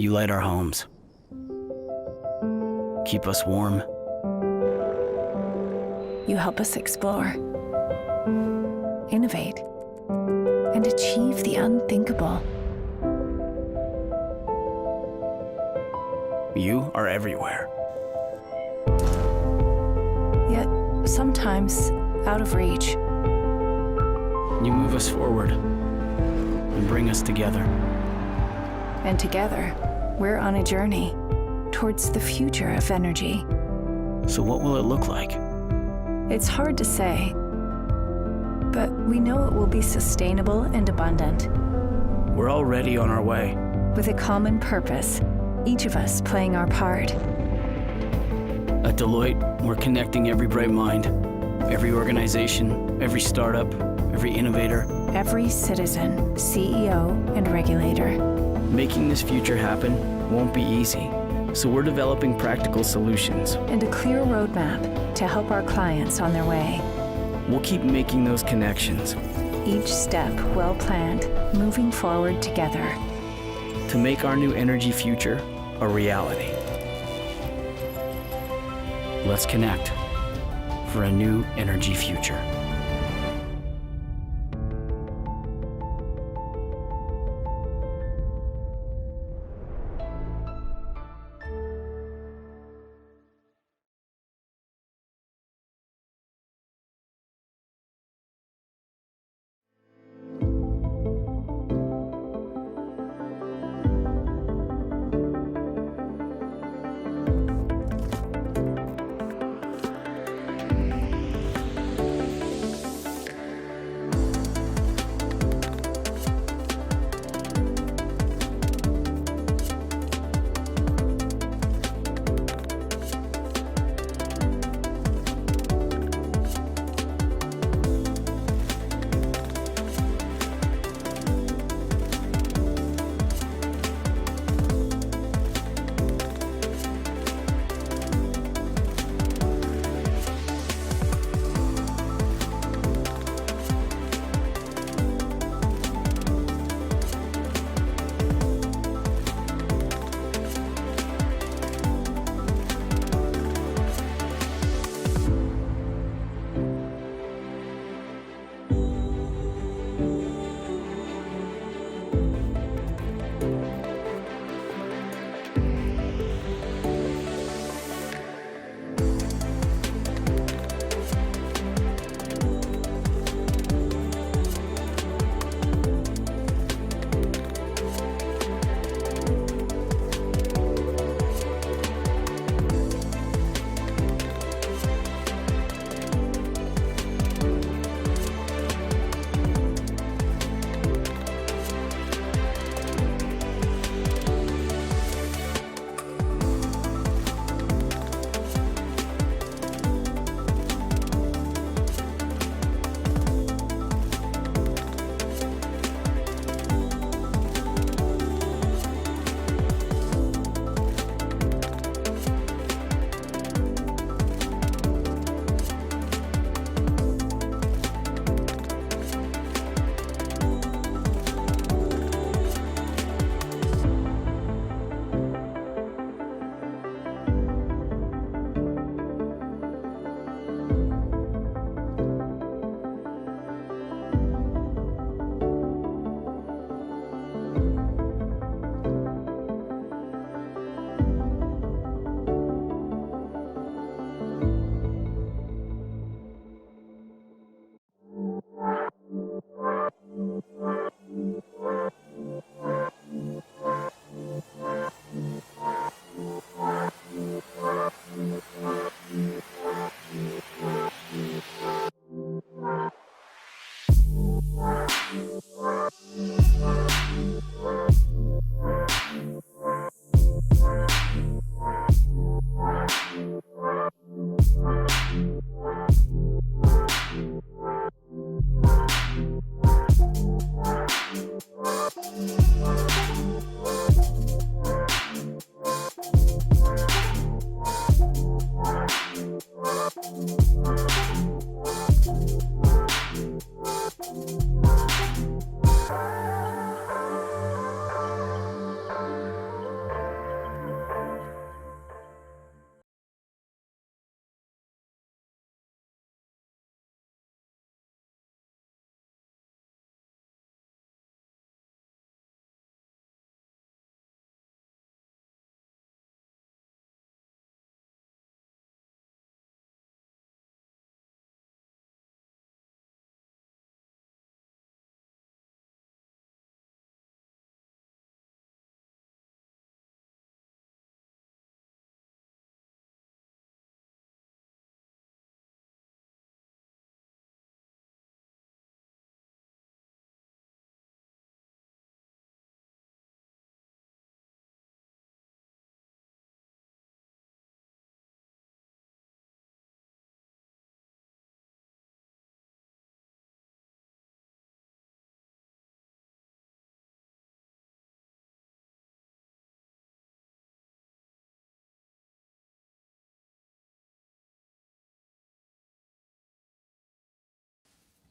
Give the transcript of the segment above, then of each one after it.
You light our homes. Keep us warm. You help us explore, innovate, and achieve the unthinkable. You are everywhere. Yet, sometimes out of reach. You move us forward and bring us together. And together, we're on a journey towards the future of energy. So what will it look like? It's hard to say, but we know it will be sustainable and abundant. We're already on our way. With a common purpose, each of us playing our part. At Deloitte, we're connecting every bright mind, every organization, every startup, every innovator. Every citizen, CEO, and regulator. Making this future happen won't be easy, so we're developing practical solutions. And a clear roadmap to help our clients on their way. We'll keep making those connections. Each step well planned, moving forward together. To make our new energy future a reality. Let's connect for a new energy future.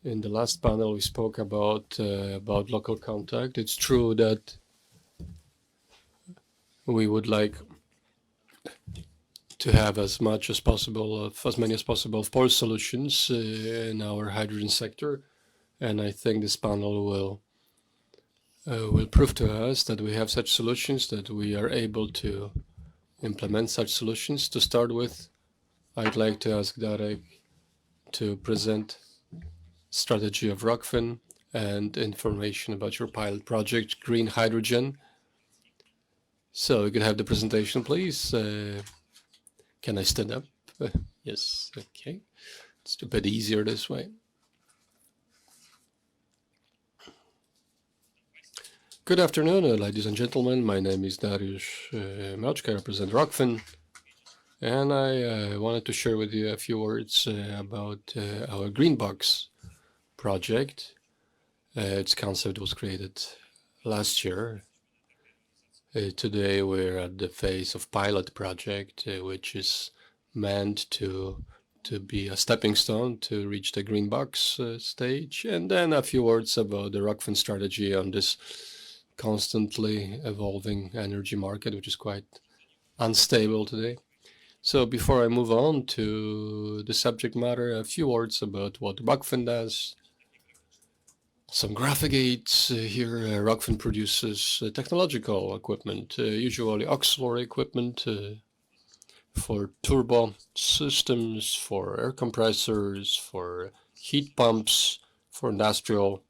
In the last panel, we spoke about local contact. It's true that we would like to have as much as possible, as many as possible of Polish solutions in our hydrogen sector, and I think this panel will prove to us that we have such solutions, that we are able to implement such solutions. To start with, I'd like to ask Darek to present strategy of Rockfin and information about your pilot project, Green Hydrogen. So you can have the presentation, please. Can I stand up? Yes, okay. It's a bit easier this way. Good afternoon, ladies and gentlemen. My name is Dariusz Mroczka. I represent Rockfin, and I wanted to share with you a few words about our Green Box project. Its concept was created last year. Today we're at the phase of pilot project, which is meant to be a stepping stone to reach the Green Box stage, and then a few words about the Rockfin strategy on this constantly evolving energy market, which is quite unstable today. So before I move on to the subject matter, a few words about what Rockfin does. Some graphic aids here. Rockfin produces technological equipment, usually auxiliary equipment for turbo systems, for air compressors, for heat pumps, for industrial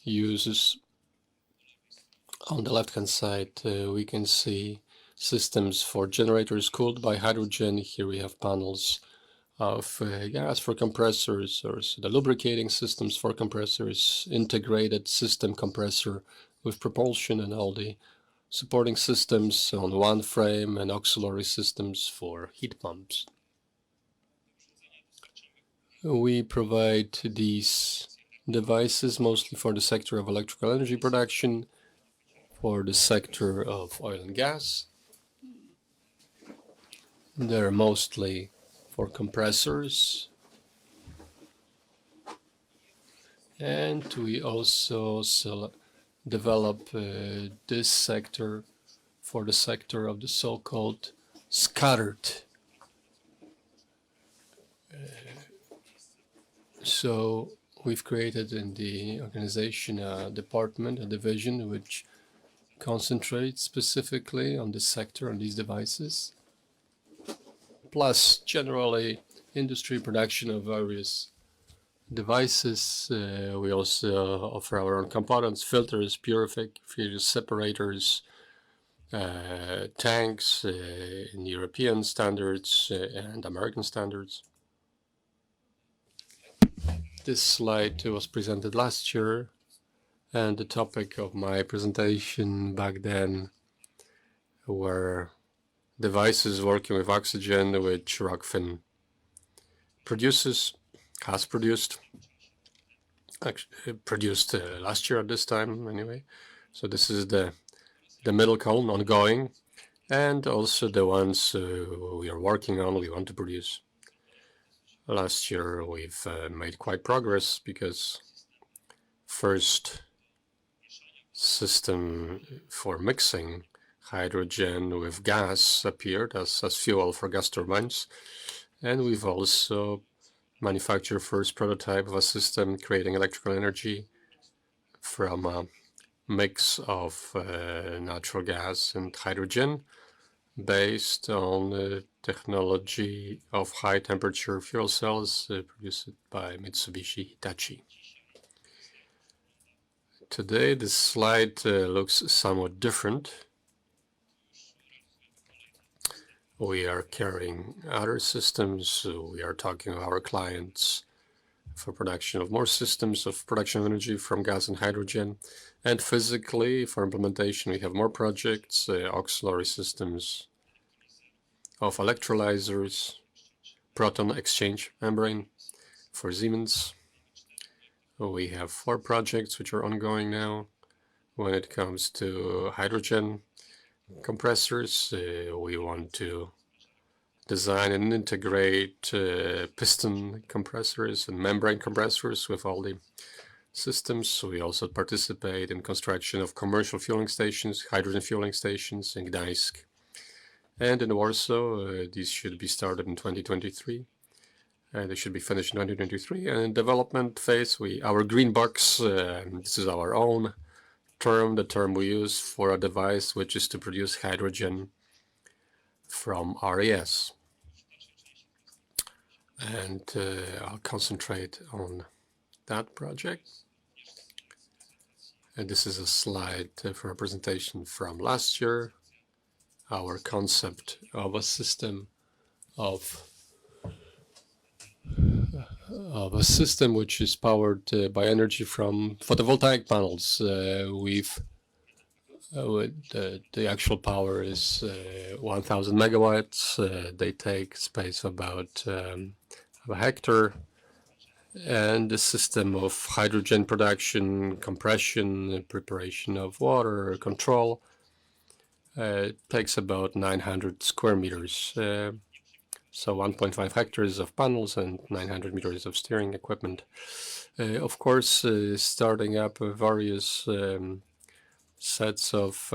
uses. On the left-hand side, we can see systems for generators cooled by hydrogen. Here we have panels of gas for compressors, or the lubricating systems for compressors, integrated system compressor with propulsion and all the supporting systems on one frame, and auxiliary systems for heat pumps. We provide these devices mostly for the sector of electrical energy production, for the sector of oil and gas. They're mostly for compressors, and we also develop this sector for the sector of the so-called scattered. So we've created in the organization a department, a division, which concentrates specifically on this sector, on these devices, plus generally industry production of various devices. We also offer our own components, filters, purifiers, separators, tanks in European standards and American standards. This slide was presented last year, and the topic of my presentation back then were devices working with oxygen, which Rockfin has produced last year at this time anyway. So this is the middle column, ongoing, and also the ones we are working on, we want to produce. Last year we've made quite progress, because first system for mixing hydrogen with gas appeared as fuel for gas turbines, and we've also manufactured first prototype of a system creating electrical energy from a mix of natural gas and hydrogen based on the technology of high temperature fuel cells produced by Mitsubishi Hitachi. Today this slide looks somewhat different. We are carrying other systems. We are talking to our clients for production of more systems of production of energy from gas and hydrogen. And physically, for implementation, we have more projects, auxiliary systems of electrolyzers, proton exchange membrane for Siemens. We have 4 projects which are ongoing now. When it comes to hydrogen compressors, we want to design and integrate piston compressors and membrane compressors with all the systems. We also participate in construction of commercial fueling stations, hydrogen fueling stations in Gdańsk and in Warsaw. These should be started in 2023. They should be finished in 2023. And in development phase, our green box, this is our own term, the term we use for a device which is to produce hydrogen from RES. And I'll concentrate on that project. And this is a slide for a presentation from last year. Our concept of a system which is powered by energy from photovoltaic panels. The actual power is 1,000 megawatts. They take space of about a hectare, and the system of hydrogen production, compression, preparation of water, control takes about 900 square meters. So 1.5 hectares of panels and 900 meters of steering equipment. Of course, starting up various sets of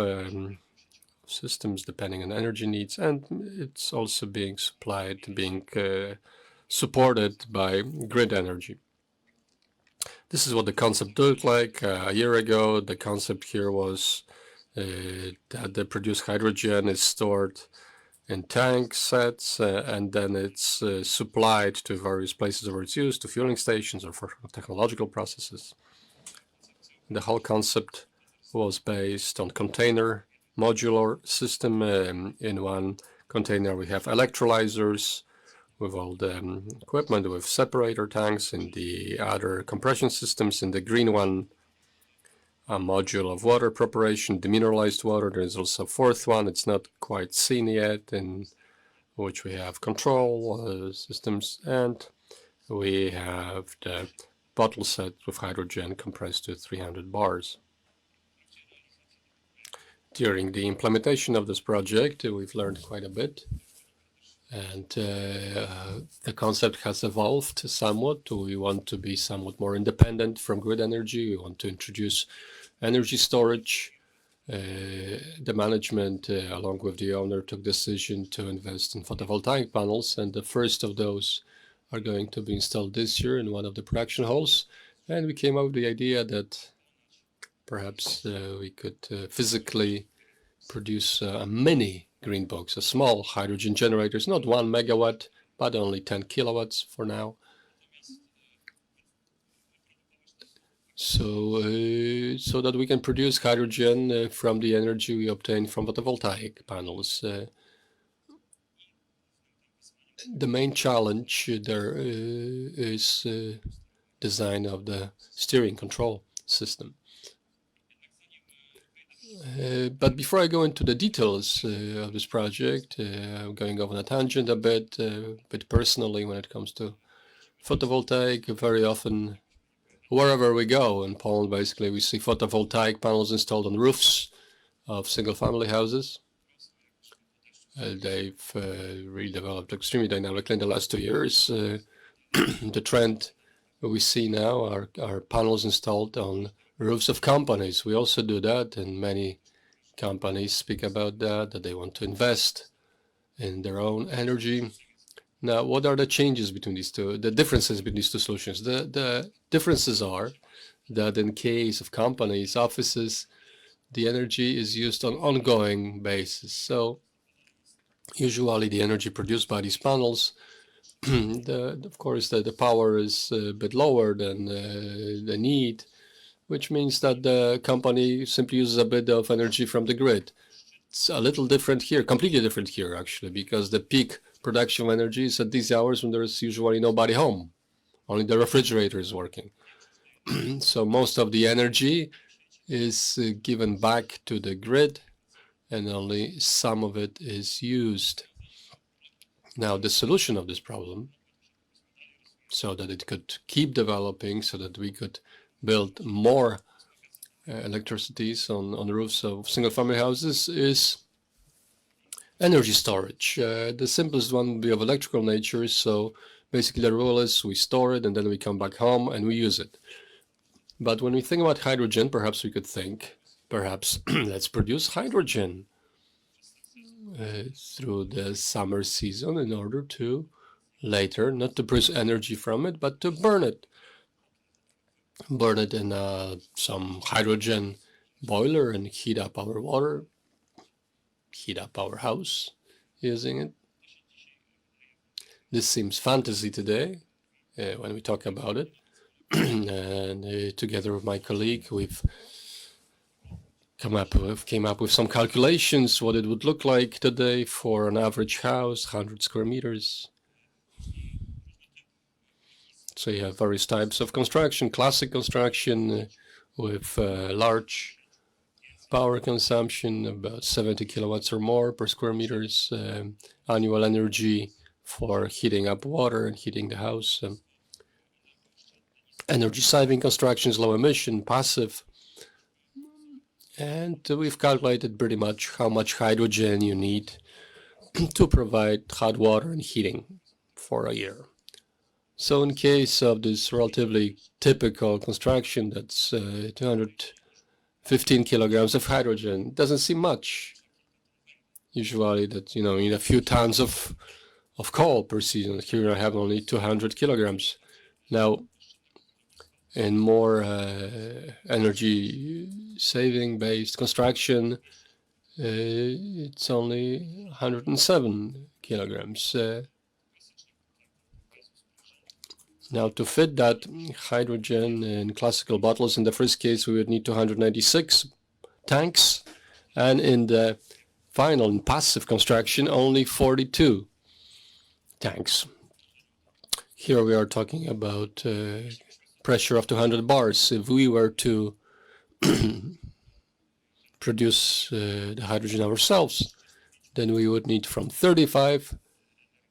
systems depending on energy needs, and it's also being supported by grid energy. This is what the concept looked like a year ago. The concept here was that the produced hydrogen is stored in tank sets, and then it's supplied to various places where it's used, to fueling stations or for technological processes. The whole concept was based on container modular system. In one container we have electrolyzers with all the equipment, with separator tanks. In the other compression systems, in the green one, a module of water preparation, demineralized water. There is also a fourth one, it's not quite seen yet, in which we have control systems, and we have the bottle set with hydrogen compressed to 300 bars. During the implementation of this project, we've learned quite a bit, and the concept has evolved somewhat. We want to be somewhat more independent from grid energy. We want to introduce energy storage. The management, along with the owner, took decision to invest in photovoltaic panels, and the first of those are going to be installed this year in one of the production halls. And we came up with the idea that perhaps we could physically produce a mini green box, a small hydrogen generator. It's not 1 megawatt, but only 10 kilowatts for now. So that we can produce hydrogen from the energy we obtain from photovoltaic panels. The main challenge there is design of the steering control system. But before I go into the details of this project, I'm going off on a tangent a bit personally when it comes to photovoltaic. Very often, wherever we go in Poland, basically, we see photovoltaic panels installed on roofs of single-family houses. They've really developed extremely dynamically in the last 2 years. The trend we see now are panels installed on roofs of companies. We also do that, and many companies speak about that they want to invest in their own energy. Now, what are the changes between these two, the differences between these two solutions? The differences are that in case of companies, offices, the energy is used on ongoing basis. So usually the energy produced by these panels, of course, the power is a bit lower than the need, which means that the company simply uses a bit of energy from the grid. It's a little different here, completely different here, actually, because the peak production of energy is at these hours when there is usually nobody home. Only the refrigerator is working. So most of the energy is given back to the grid, and only some of it is used. Now, the solution of this problem, so that it could keep developing, so that we could build more electricities on the roofs of single-family houses, is energy storage. The simplest one would be of electrical nature. So basically the rule is we store it and then we come back home and we use it. But when we think about hydrogen, perhaps we could think, perhaps let's produce hydrogen through the summer season in order to later, not to produce energy from it, but to burn it. Burn it in some hydrogen boiler and heat up our water, heat up our house using it. This seems fantasy today when we talk about it. And together with my colleague, we've came up with some calculations what it would look like today for an average house, 100 square meters. So you have various types of construction, classic construction with large power consumption, about 70 kilowatts or more per square meters, annual energy for heating up water and heating the house. Energy saving constructions, low emission, passive. And we've calculated pretty much how much hydrogen you need to provide hot water and heating for a year. So in case of this relatively typical construction, that's 215 kilograms of hydrogen. It doesn't seem much. Usually that, you need a few tons of coal per season. Here I have only 200 kilograms. Now, in more energy saving based construction, it's only 107 kilograms. Now to fit that hydrogen in classical bottles, in the first case we would need 296 tanks, and in the final and passive construction only 42 tanks. Here we are talking about pressure of 200 bars. If we were to produce the hydrogen ourselves, then we would need from 35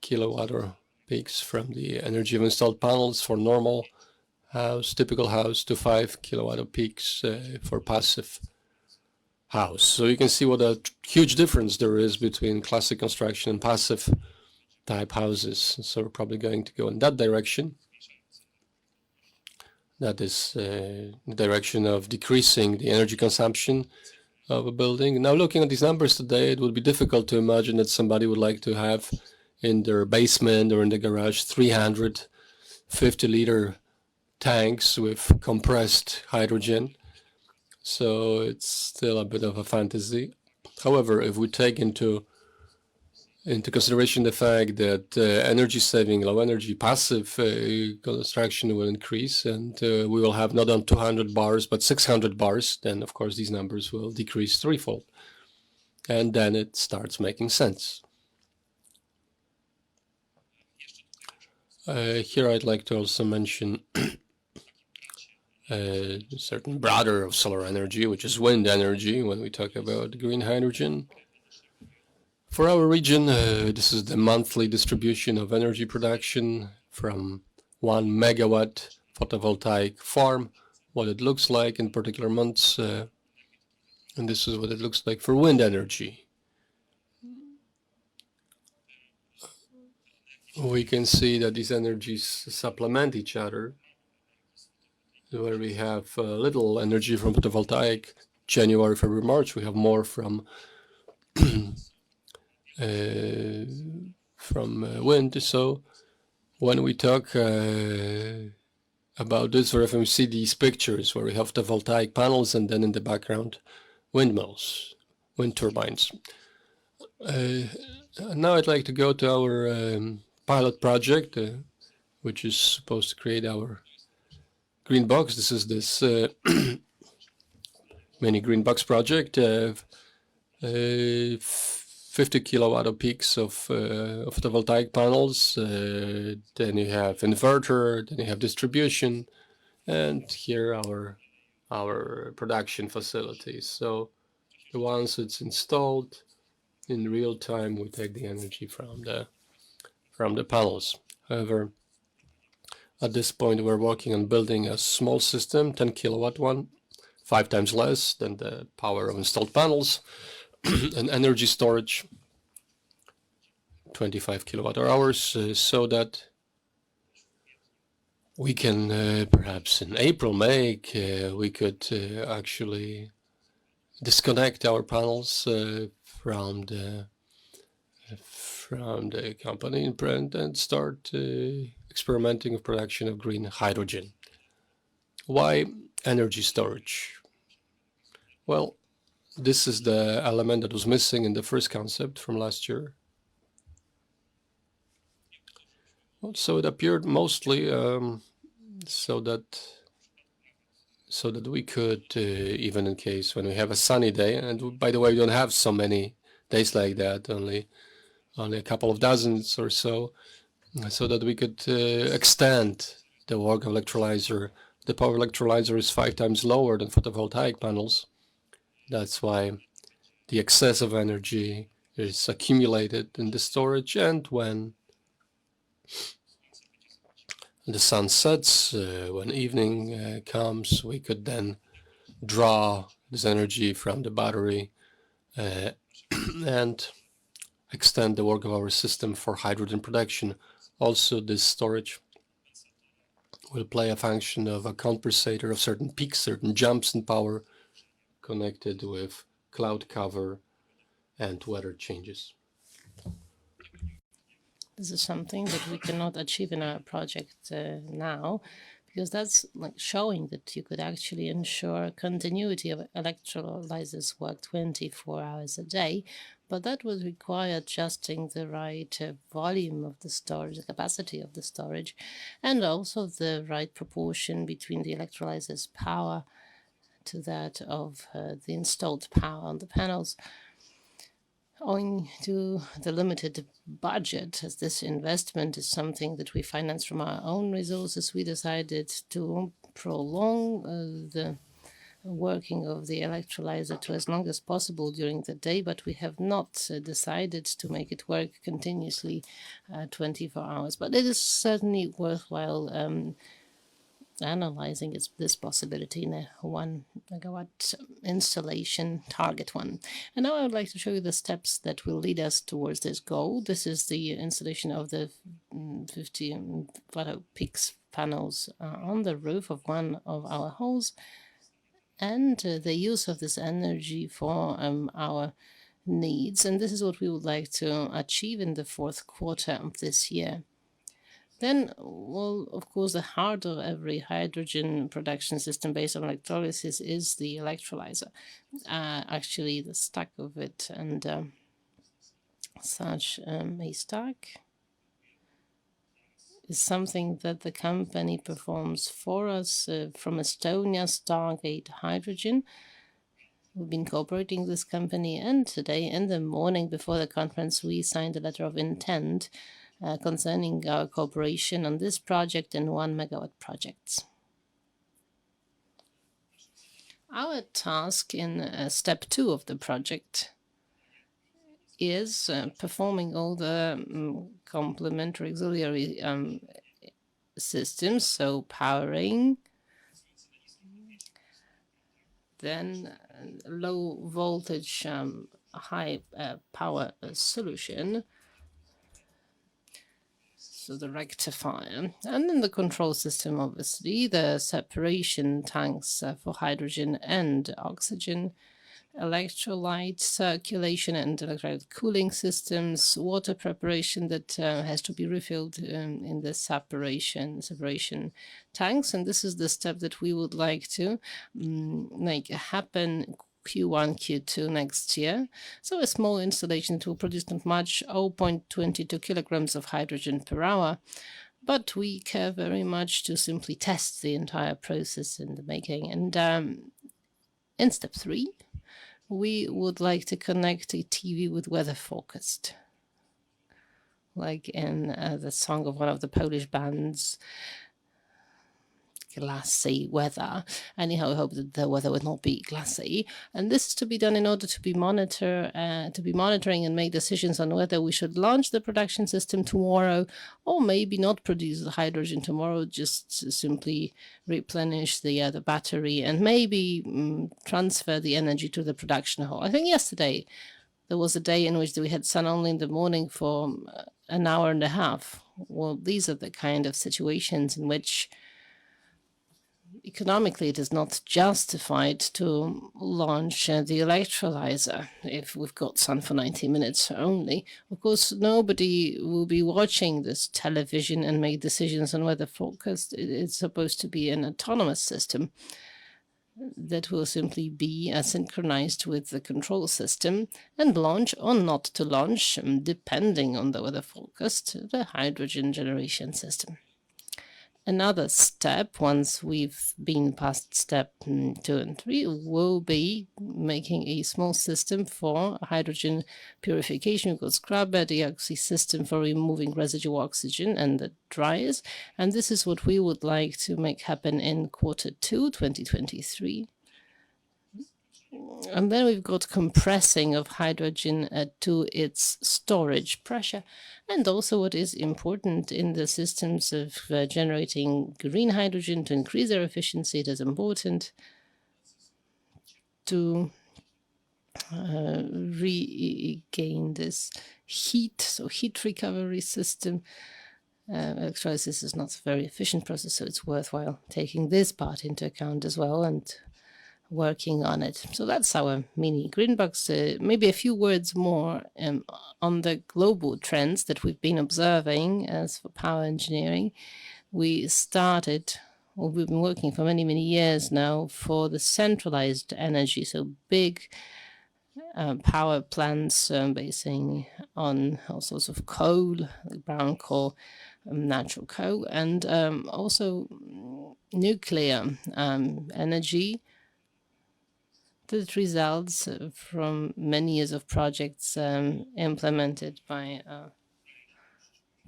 kilowatt or peaks from the energy of installed panels for normal house, typical house, to 5 kilowatt of peaks for passive house. So you can see what a huge difference there is between classic construction and passive type houses. So we're probably going to go in that direction. That is the direction of decreasing the energy consumption of a building. Now, looking at these numbers today, it would be difficult to imagine that somebody would like to have in their basement or in the garage 350-liter tanks with compressed hydrogen. So it's still a bit of a fantasy. However, if we take into consideration the fact that energy saving, low energy, passive construction will increase, and we will have not on 200 bars, but 600 bars, then of course these numbers will decrease threefold. And then it starts making sense. Here I'd like to also mention a certain brother of solar energy, which is wind energy, when we talk about green hydrogen. For our region, this is the monthly distribution of energy production from 1 megawatt photovoltaic farm, what it looks like in particular months, and this is what it looks like for wind energy. We can see that these energies supplement each other, where we have little energy from photovoltaic. January, February, March, we have more from wind. So when we talk about this, where we see these pictures where we have photovoltaic panels and then in the background windmills, wind turbines. Now I'd like to go to our pilot project, which is supposed to create our green box. This is this mini green box project. 50 kilowatt of peaks of photovoltaic panels. Then you have inverter. Then you have distribution, and here our production facilities. So once it's installed, in real time we take the energy from the panels. However, at this point we're working on building a small system, 10 kilowatt one, 5 times less than the power of installed panels, and energy storage 25 kilowatt hours, so that we can perhaps in April, May, we could actually disconnect our panels from the company in print and start experimenting with production of green hydrogen. Why energy storage? Well, this is the element that was missing in the first concept from last year. So it appeared mostly so that we could, even in case when we have a sunny day, and by the way, we don't have so many days like that, only a couple of dozens or so, so that we could extend the work of electrolyzer. The power electrolyzer is 5 times lower than photovoltaic panels. That's why the excess of energy is accumulated in the storage, and when the sun sets, when evening comes, we could then draw this energy from the battery and extend the work of our system for hydrogen production. Also, this storage will play a function of a compensator of certain peaks, certain jumps in power connected with cloud cover and weather changes. This is something that we cannot achieve in our project now, because that's like showing that you could actually ensure continuity of electrolyzers work 24 hours a day, but that would require adjusting the right volume of the storage, the capacity of the storage, and also the right proportion between the electrolyzer's power to that of the installed power on the panels. Owing to the limited budget, as this investment is something that we finance from our own resources, we decided to prolong the working of the electrolyzer to as long as possible during the day, but we have not decided to make it work continuously 24 hours. But it is certainly worthwhile analyzing this possibility in a 1 megawatt installation target one. And now I would like to show you the steps that will lead us towards this goal. This is the installation of the 50 photo-peaks panels on the roof of one of our halls, and the use of this energy for our needs. And this is what we would like to achieve in the 4th quarter of this year. Then, well, of course, the heart of every hydrogen production system based on electrolysis is the electrolyzer, actually the stack of it, and such a stack is something that the company performs for us from Estonia, Stargate Hydrogen. We've been cooperating with this company, and today in the morning before the conference we signed a letter of intent concerning our cooperation on this project and 1 megawatt projects. Our task in step 2 of the project is performing all the complementary auxiliary systems, so powering, then low voltage, high power solution, so the rectifier, and then the control system, obviously, the separation tanks for hydrogen and oxygen, electrolyte circulation and electrolyte cooling systems, water preparation that has to be refilled in the separation tanks. And this is the step that we would like to make happen Q1, Q2 next year. So a small installation that will produce not much, 0.22 kilograms of hydrogen per hour. But we care very much to simply test the entire process in the making. And in step 3, we would like to connect a TV with weather forecast, like in the song of one of the Polish bands, glassy weather. Anyhow, I hope that the weather would not be glassy. And this is to be done in order to be monitoring and make decisions on whether we should launch the production system tomorrow, or maybe not produce the hydrogen tomorrow, just simply replenish the battery and maybe transfer the energy to the production hall. I think yesterday there was a day in which we had sun only in the morning for an hour and a half. Well, these are the kind of situations in which economically it is not justified to launch the electrolyzer if we've got sun for 90 minutes only. Of course, nobody will be watching this television and make decisions on weather forecast. It's supposed to be an autonomous system that will simply be synchronized with the control system and launch or not to launch, depending on the weather forecast, the hydrogen generation system. Another step, once we've been past step 2 and 3, will be making a small system for hydrogen purification. We've got scrubber, deoxy system for removing residual oxygen and the dryers. And this is what we would like to make happen in Q2 2023. And then we've got compressing of hydrogen to its storage pressure. And also what is important in the systems of generating green hydrogen to increase their efficiency, it is important to regain this heat, so heat recovery system. Electrolysis is not a very efficient process, so it's worthwhile taking this part into account as well and working on it. So that's our mini green box. Maybe a few words more on the global trends that we've been observing as for power engineering. We've been working for many, many years now for the centralized energy, so big power plants basing on all sorts of coal, like brown coal, natural coal, and also nuclear energy that results from many years of projects implemented by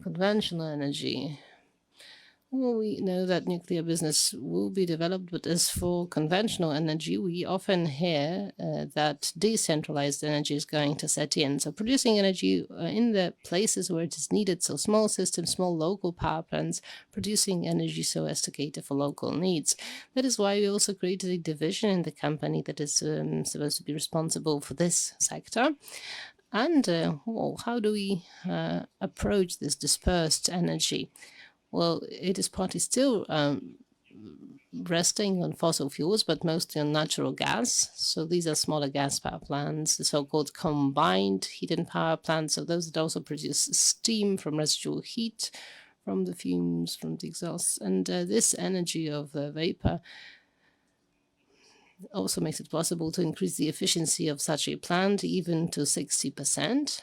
conventional energy. Well, we know that nuclear business will be developed, but as for conventional energy, we often hear that decentralized energy is going to set in. So producing energy in the places where it is needed, so small systems, small local power plants, producing energy so as to cater for local needs. That is why we also created a division in the company that is supposed to be responsible for this sector. And how do we approach this dispersed energy? Well, it is partly still resting on fossil fuels, but mostly on natural gas. So these are smaller gas power plants, the so-called combined heat and power plants. So those that also produce steam from residual heat, from the fumes, from the exhausts. And this energy of the vapor also makes it possible to increase the efficiency of such a plant even to 60%.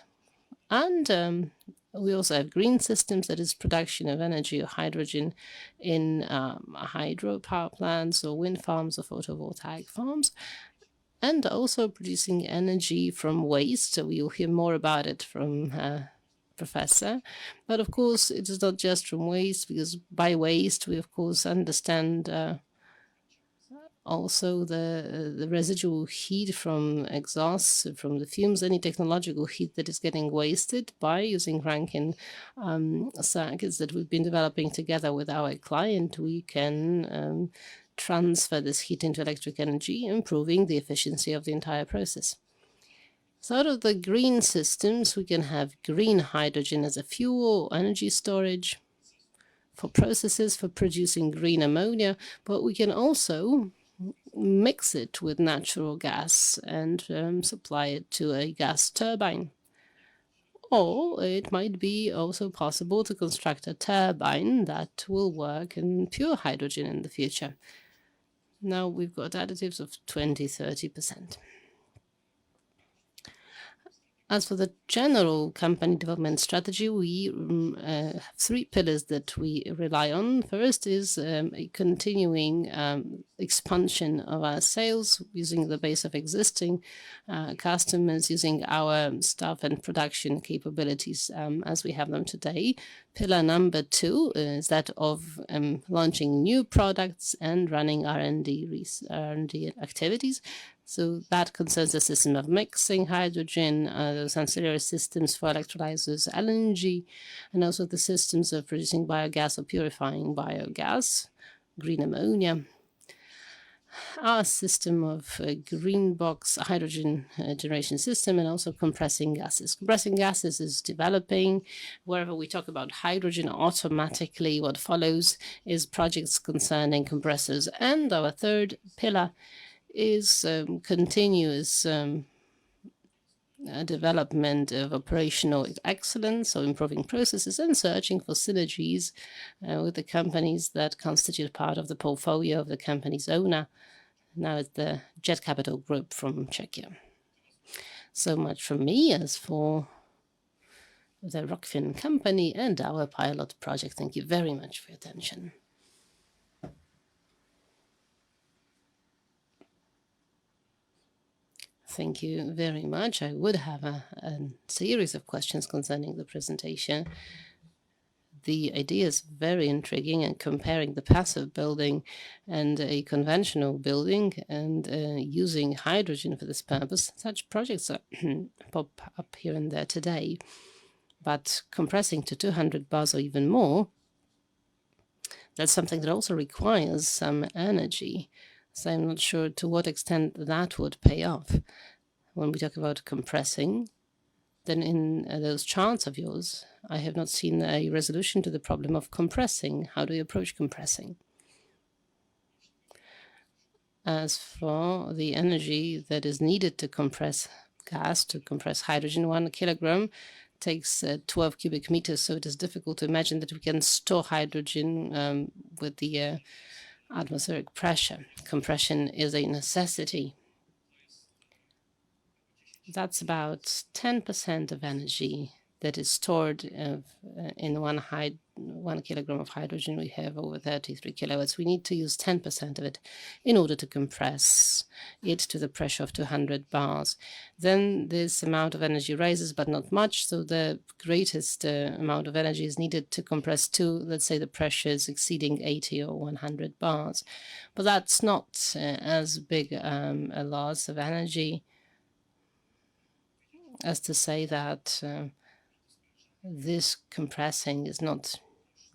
And we also have green systems, that is production of energy or hydrogen in hydro power plants or wind farms or photovoltaic farms, and also producing energy from waste. So we will hear more about it from Professor. But of course, it is not just from waste, because by waste we of course understand also the residual heat from exhausts, from the fumes, any technological heat that is getting wasted by using Rankine circuits that we've been developing together with our client. We can transfer this heat into electric energy, improving the efficiency of the entire process. So out of the green systems, we can have green hydrogen as a fuel, energy storage for processes for producing green ammonia, but we can also mix it with natural gas and supply it to a gas turbine. Or it might be also possible to construct a turbine that will work in pure hydrogen in the future. Now we've got additives of 20-30%. As for the general company development strategy, we have 3 pillars that we rely on. First is a continuing expansion of our sales using the base of existing customers, using our staff and production capabilities as we have them today. Pillar number 2 is that of launching new products and running R&D activities. So that concerns the system of mixing hydrogen, those ancillary systems for electrolyzers, LNG, and also the systems of producing biogas or purifying biogas, green ammonia. our system of green box hydrogen generation system and also compressing gases. Compressing gases is developing. Wherever we talk about hydrogen, automatically what follows is projects concerning compressors. And our third pillar is continuous development of operational excellence, so improving processes and searching for synergies with the companies that constitute part of the portfolio of the company's owner. Now it's the Jet Capital Group from Czechia. So much from me. As for the Rockfin company and our pilot project, thank you very much for your attention. Thank you very much. I would have a series of questions concerning the presentation. The idea is very intriguing, and comparing the passive building and a conventional building and using hydrogen for this purpose. Such projects are pop up here and there today, but compressing to 200 bars or even more, that's something that also requires some energy. So I'm not sure to what extent that would pay off. When we talk about compressing, then in those charts of yours, I have not seen a resolution to the problem of compressing. How do you approach compressing? As for the energy that is needed to compress gas, to compress hydrogen, 1 kilogram takes 12 cubic meters, so it is difficult to imagine that we can store hydrogen with the atmospheric pressure. Compression is a necessity. That's about 10% of energy that is stored in 1 kilogram of hydrogen. We have over 33 kilowatts. We need to use 10% of it in order to compress it to the pressure of 200 bars. Then this amount of energy rises, but not much. So the greatest amount of energy is needed to compress to, let's say, the pressures exceeding 80 or 100 bars. But that's not as big a loss of energy as to say that this compressing is not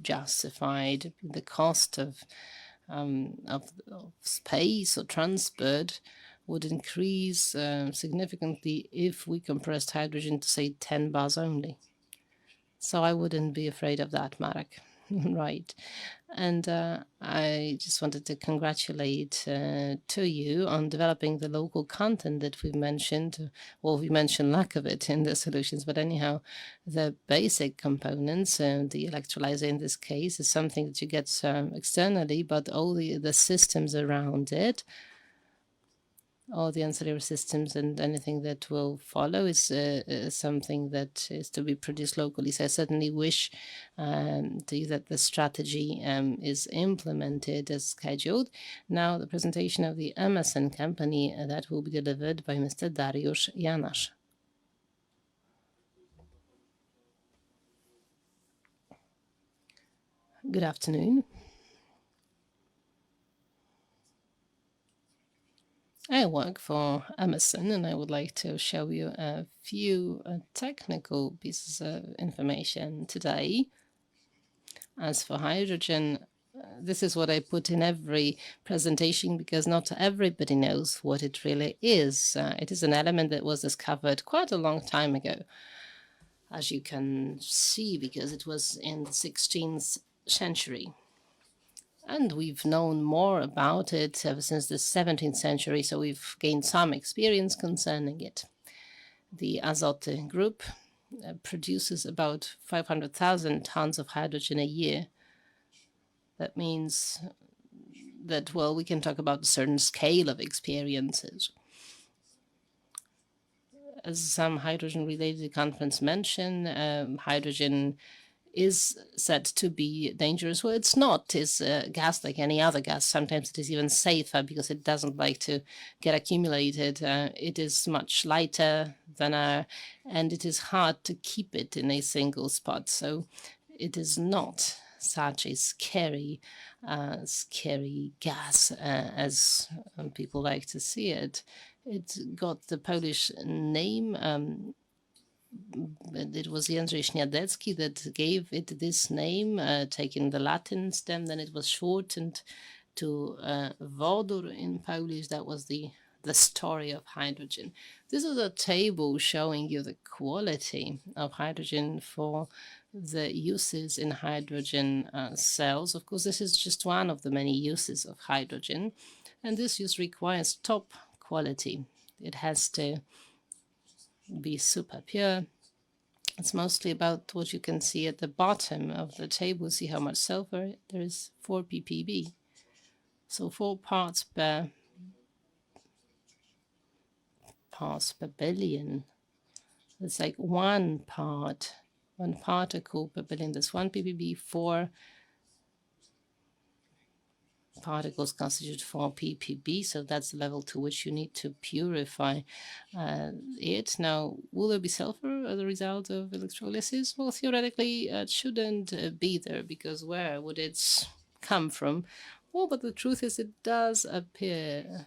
justified. The cost of space or transport would increase significantly if we compressed hydrogen to, say, 10 bars only. So I wouldn't be afraid of that, Marek. Right. And I just wanted to congratulate to you on developing the local content that we've mentioned. Well, we mentioned lack of it in the solutions, but anyhow, the basic components, the electrolyzer in this case, is something that you get externally, but all the systems around it, all the ancillary systems and anything that will follow is something that is to be produced locally. So I certainly wish that the strategy is implemented as scheduled. Now the presentation of the Emerson company that will be delivered by Mr. Dariusz Janasz. Good afternoon. I work for Emerson, and I would like to show you a few technical pieces of information today. As for hydrogen, this is what I put in every presentation because not everybody knows what it really is. It is an element that was discovered quite a long time ago, as you can see, because it was in the 16th century. And we've known more about it ever since the 17th century, so we've gained some experience concerning it. The Azoty group produces about 500,000 tons of hydrogen a year. That means that, well, we can talk about a certain scale of experiences. As some hydrogen-related conference mentioned, hydrogen is said to be dangerous. Well, it's not. It's a gas like any other gas. Sometimes it is even safer because it doesn't like to get accumulated. It is much lighter than air, and it is hard to keep it in a single spot. So it is not such a scary gas as people like to see it. It got the Polish name. It was Jędrzej Śniadecki that gave it this name, taking the Latin stem. Then it was shortened to wodór in Polish. That was the story of hydrogen. This is a table showing you the quality of hydrogen for the uses in hydrogen cells. Of course, this is just one of the many uses of hydrogen, and this use requires top quality. It has to be super pure. It's mostly about what you can see at the bottom of the table. See how much sulfur there is, 4 ppb. So 4 parts per billion. It's like 1 particle per billion. That's 1 ppb. 4 particles constitute 4 ppb, so that's the level to which you need to purify it. Now, will there be sulfur as a result of electrolysis? Well, theoretically, it shouldn't be there, because where would it come from? Well, but the truth is it does appear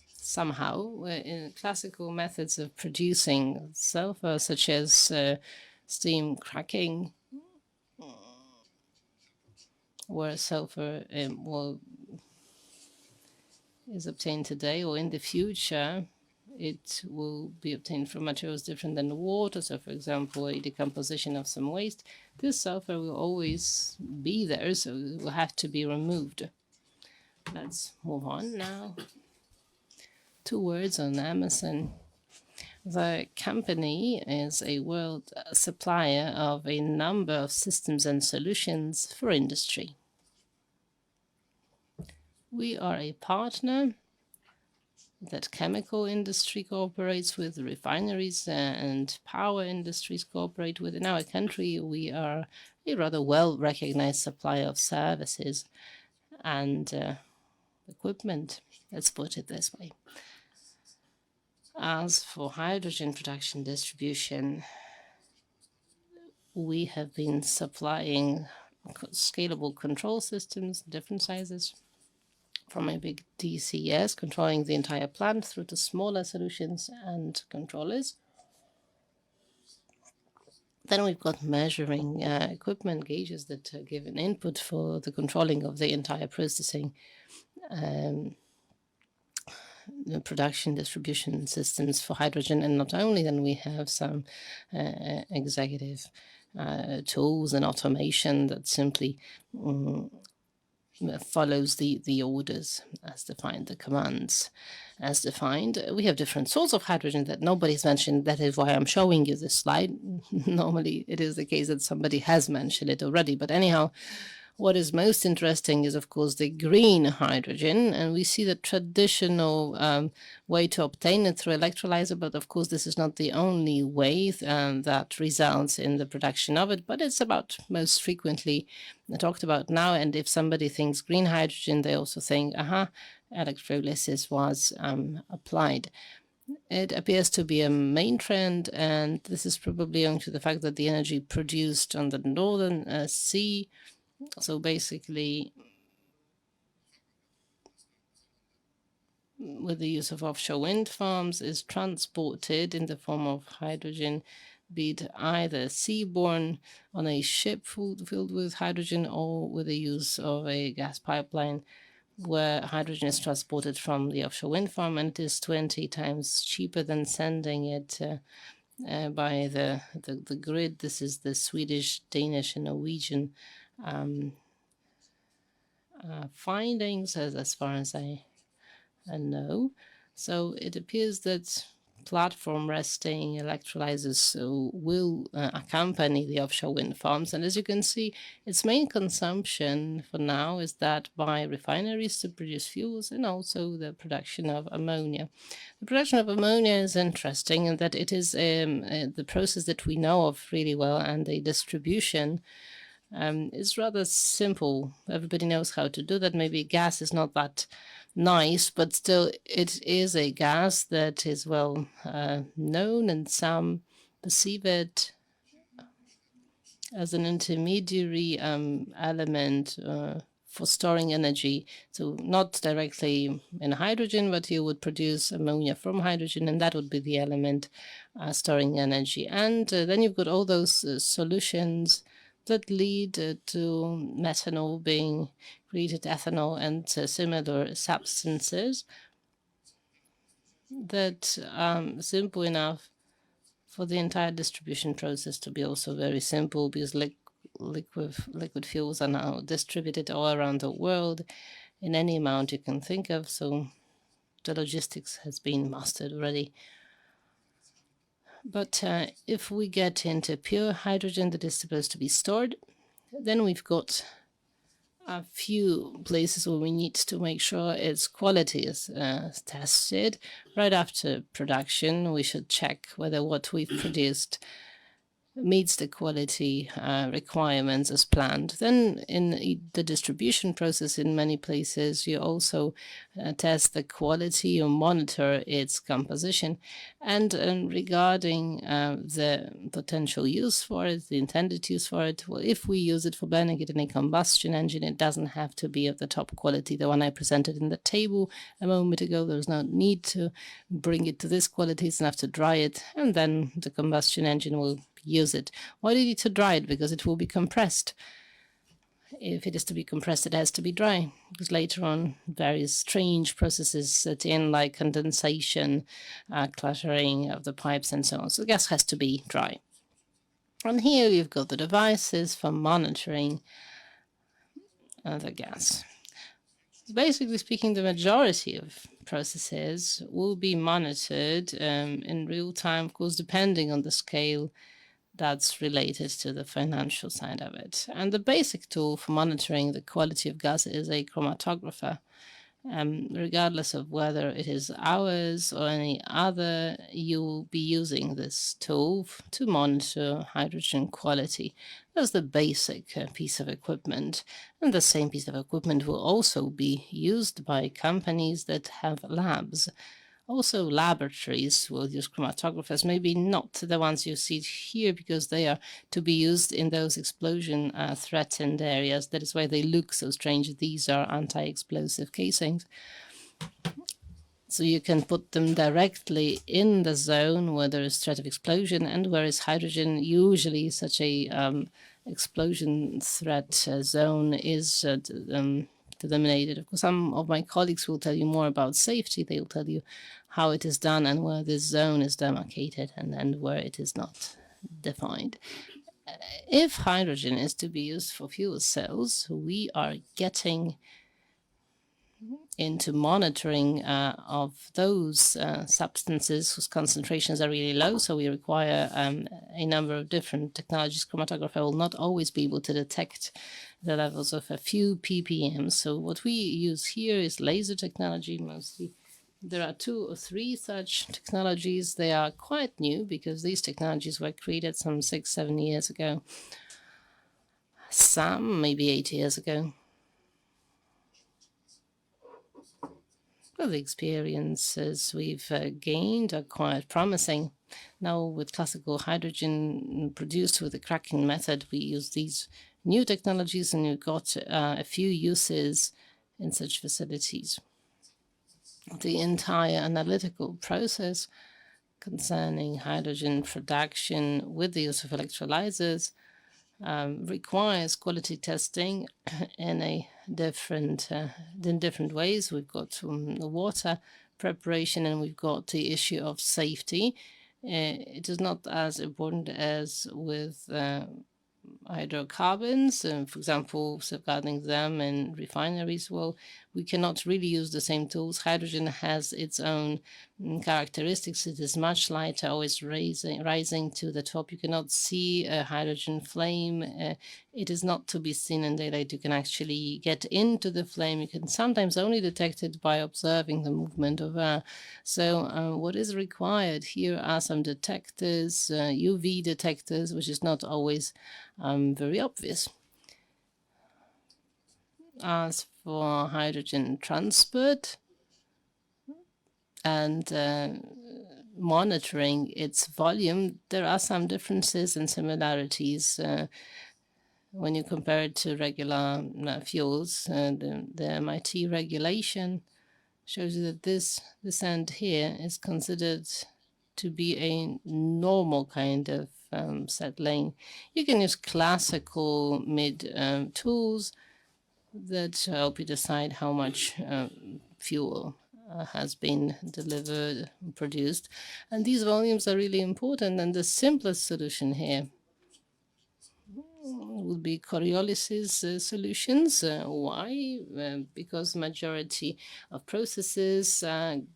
somehow in classical methods of producing sulfur, such as steam cracking, where sulfur is obtained today or in the future. It will be obtained from materials different than water. So, for example, a decomposition of some waste. This sulfur will always be there, so it will have to be removed. Let's move on now. 2 words on Emerson. The company is a world supplier of a number of systems and solutions for industry. We are a partner that chemical industry cooperates with, refineries and power industries cooperate with. In our country, we are a rather well-recognized supplier of services and equipment, let's put it this way. As for hydrogen production distribution, we have been supplying scalable control systems, different sizes, from a big DCS controlling the entire plant through to smaller solutions and controllers. Then we've got measuring equipment, gauges that give an input for the controlling of the entire processing, the production distribution systems for hydrogen. And not only, then we have some executive tools and automation that simply follows the orders as defined, the commands as defined. We have different sorts of hydrogen that nobody's mentioned. That is why I'm showing you this slide. Normally it is the case that somebody has mentioned it already, but anyhow, what is most interesting is, of course, the green hydrogen, and we see the traditional way to obtain it through electrolyzer, but of course this is not the only way that results in the production of it, but it's about most frequently talked about now. And if somebody thinks green hydrogen, they also think, electrolysis was applied. It appears to be a main trend, and this is probably owing to the fact that the energy produced on the northern sea, so basically with the use of offshore wind farms, is transported in the form of hydrogen, be it either seaborne on a ship filled with hydrogen, or with the use of a gas pipeline where hydrogen is transported from the offshore wind farm, and it is 20 times cheaper than sending it by the grid. This is the Swedish, Danish, and Norwegian findings as far as I know. So it appears that platform resting electrolyzers will accompany the offshore wind farms. And as you can see, its main consumption for now is that by refineries to produce fuels, and also the production of ammonia. The production of ammonia is interesting in that it is the process that we know of really well, and the distribution is rather simple. Everybody knows how to do that. Maybe gas is not that nice, but still it is a gas that is well known, and some perceive it as an intermediary element for storing energy. So not directly in hydrogen, but you would produce ammonia from hydrogen, and that would be the element storing energy. And then you've got all those solutions that lead to methanol being created, ethanol, and similar substances that are simple enough for the entire distribution process to be also very simple, because liquid fuels are now distributed all around the world in any amount you can think of. So the logistics has been mastered already. But if we get into pure hydrogen that is supposed to be stored, then we've got a few places where we need to make sure its quality is tested. Right after production, we should check whether what we've produced meets the quality requirements as planned. Then in the distribution process, in many places, you also test the quality or monitor its composition. And regarding the potential use for it, the intended use for it, well, if we use it for burning it in a combustion engine, it doesn't have to be of the top quality. The one I presented in the table a moment ago, there's no need to bring it to this quality. It's enough to dry it, and then the combustion engine will use it. Why do you need to dry it? Because it will be compressed. If it is to be compressed, it has to be dry, because later on various strange processes set in, like condensation, cluttering of the pipes, and so on. So the gas has to be dry. And here you've got the devices for monitoring the gas. Basically speaking, the majority of processes will be monitored in real time, of course, depending on the scale that's related to the financial side of it. And the basic tool for monitoring the quality of gas is a chromatographer. Regardless of whether it is ours or any other, you'll be using this tool to monitor hydrogen quality. That's the basic piece of equipment. And the same piece of equipment will also be used by companies that have labs. Also, laboratories will use chromatographers, maybe not the ones you see here, because they are to be used in those explosion-threatened areas. That is why they look so strange. These are anti-explosive casings. So you can put them directly in the zone where there is threat of explosion, and where is hydrogen, usually such a explosion threat zone is eliminated. Of course, some of my colleagues will tell you more about safety. They will tell you how it is done and where this zone is demarcated and where it is not defined. If hydrogen is to be used for fuel cells, we are getting into monitoring of those substances whose concentrations are really low. So we require a number of different technologies. Chromatographer will not always be able to detect the levels of a few ppm. So what we use here is laser technology mostly. There are 2 or 3 such technologies. They are quite new because these technologies were created some 6-7 years ago. Some maybe 8 years ago. Well, the experiences we've gained are quite promising. Now, with classical hydrogen produced with the cracking method, we use these new technologies, and we've got a few uses in such facilities. The entire analytical process concerning hydrogen production with the use of electrolyzers requires quality testing in different ways. We've got the water preparation, and we've got the issue of safety. It is not as important as with hydrocarbons, for example, safeguarding them in refineries. Well, we cannot really use the same tools. Hydrogen has its own characteristics. It is much lighter, always rising to the top. You cannot see a hydrogen flame. It is not to be seen in daylight. You can actually get into the flame. You can sometimes only detect it by observing the movement of air. So what is required here are some detectors, UV detectors, which is not always very obvious. As for hydrogen transport and monitoring its volume, there are some differences and similarities when you compare it to regular fuels. The MIT regulation shows you that this end here is considered to be a normal kind of settling. You can use classical mid tools that help you decide how much fuel has been delivered, produced. And these volumes are really important. And the simplest solution here would be Coriolis's solutions. Why? Because majority of processes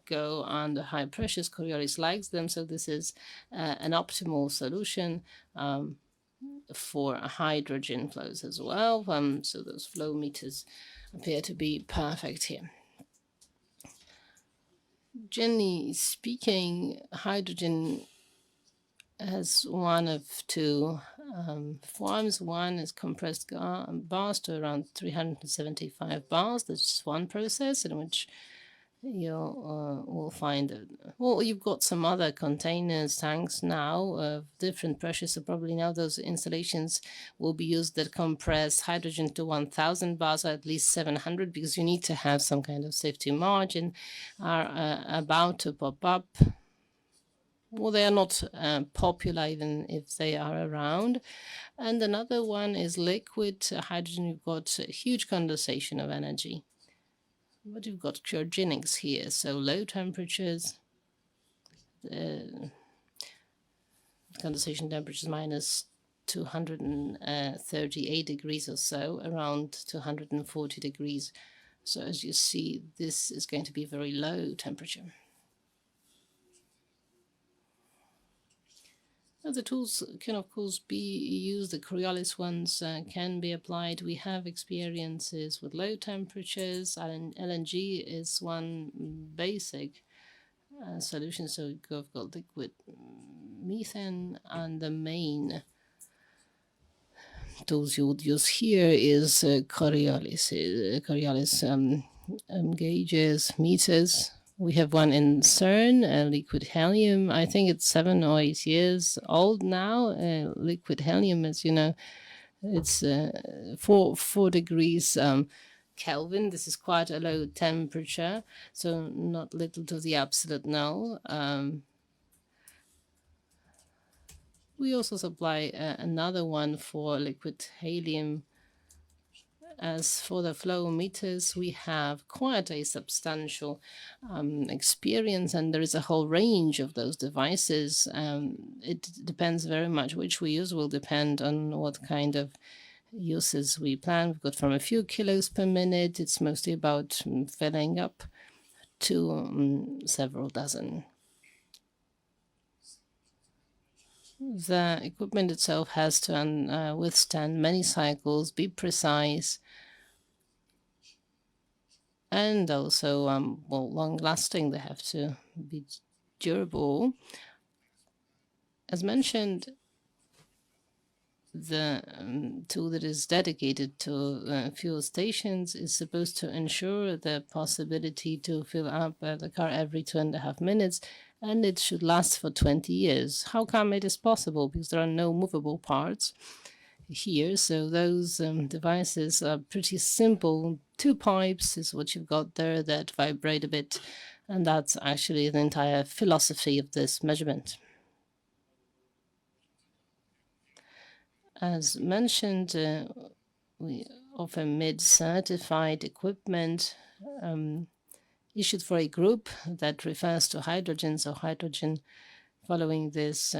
go under high pressures. Coriolis likes them, so this is an optimal solution for hydrogen flows as well. So those flow meters appear to be perfect here. Generally speaking, hydrogen has one of two forms. One is compressed bars to around 375 bars. That's one process in which you will find, well, you've got some other containers, tanks now of different pressures. So probably now those installations will be used that compress hydrogen to 1,000 bars or at least 700, because you need to have some kind of safety margin, are about to pop up. Well, they are not popular even if they are around. And another one is liquid hydrogen. You've got a huge condensation of energy. But you've got cryogenics here, so low temperatures, condensation temperatures minus 238 degrees or so, around 240 degrees. So as you see, this is going to be very low temperature. The tools can, of course, be used. The Coriolis ones can be applied. We have experiences with low temperatures. LNG is one basic solution. So we've got liquid methane, and the main tools you would use here is Coriolis gauges, meters. We have one in CERN, liquid helium. I think it's 7 or 8 years old now. Liquid helium, as you know, it's 4 degrees Kelvin. This is quite a low temperature, so not little to the absolute null. We also supply another one for liquid helium. As for the flow meters, we have quite a substantial experience, and there is a whole range of those devices. It depends very much which we use, will depend on what kind of uses we plan. We've got from a few kilos per minute. It's mostly about filling up to several dozen. The equipment itself has to withstand many cycles, be precise, and also long-lasting. They have to be durable. As mentioned, the tool that is dedicated to fuel stations is supposed to ensure the possibility to fill up the car every 2.5 minutes, and it should last for 20 years. How come it is possible? Because there are no movable parts here, so those devices are pretty simple. 2 pipes is what you've got there that vibrate a bit, and that's actually the entire philosophy of this measurement. As mentioned, we offer mid-certified equipment issued for a group that refers to hydrogen. So hydrogen following this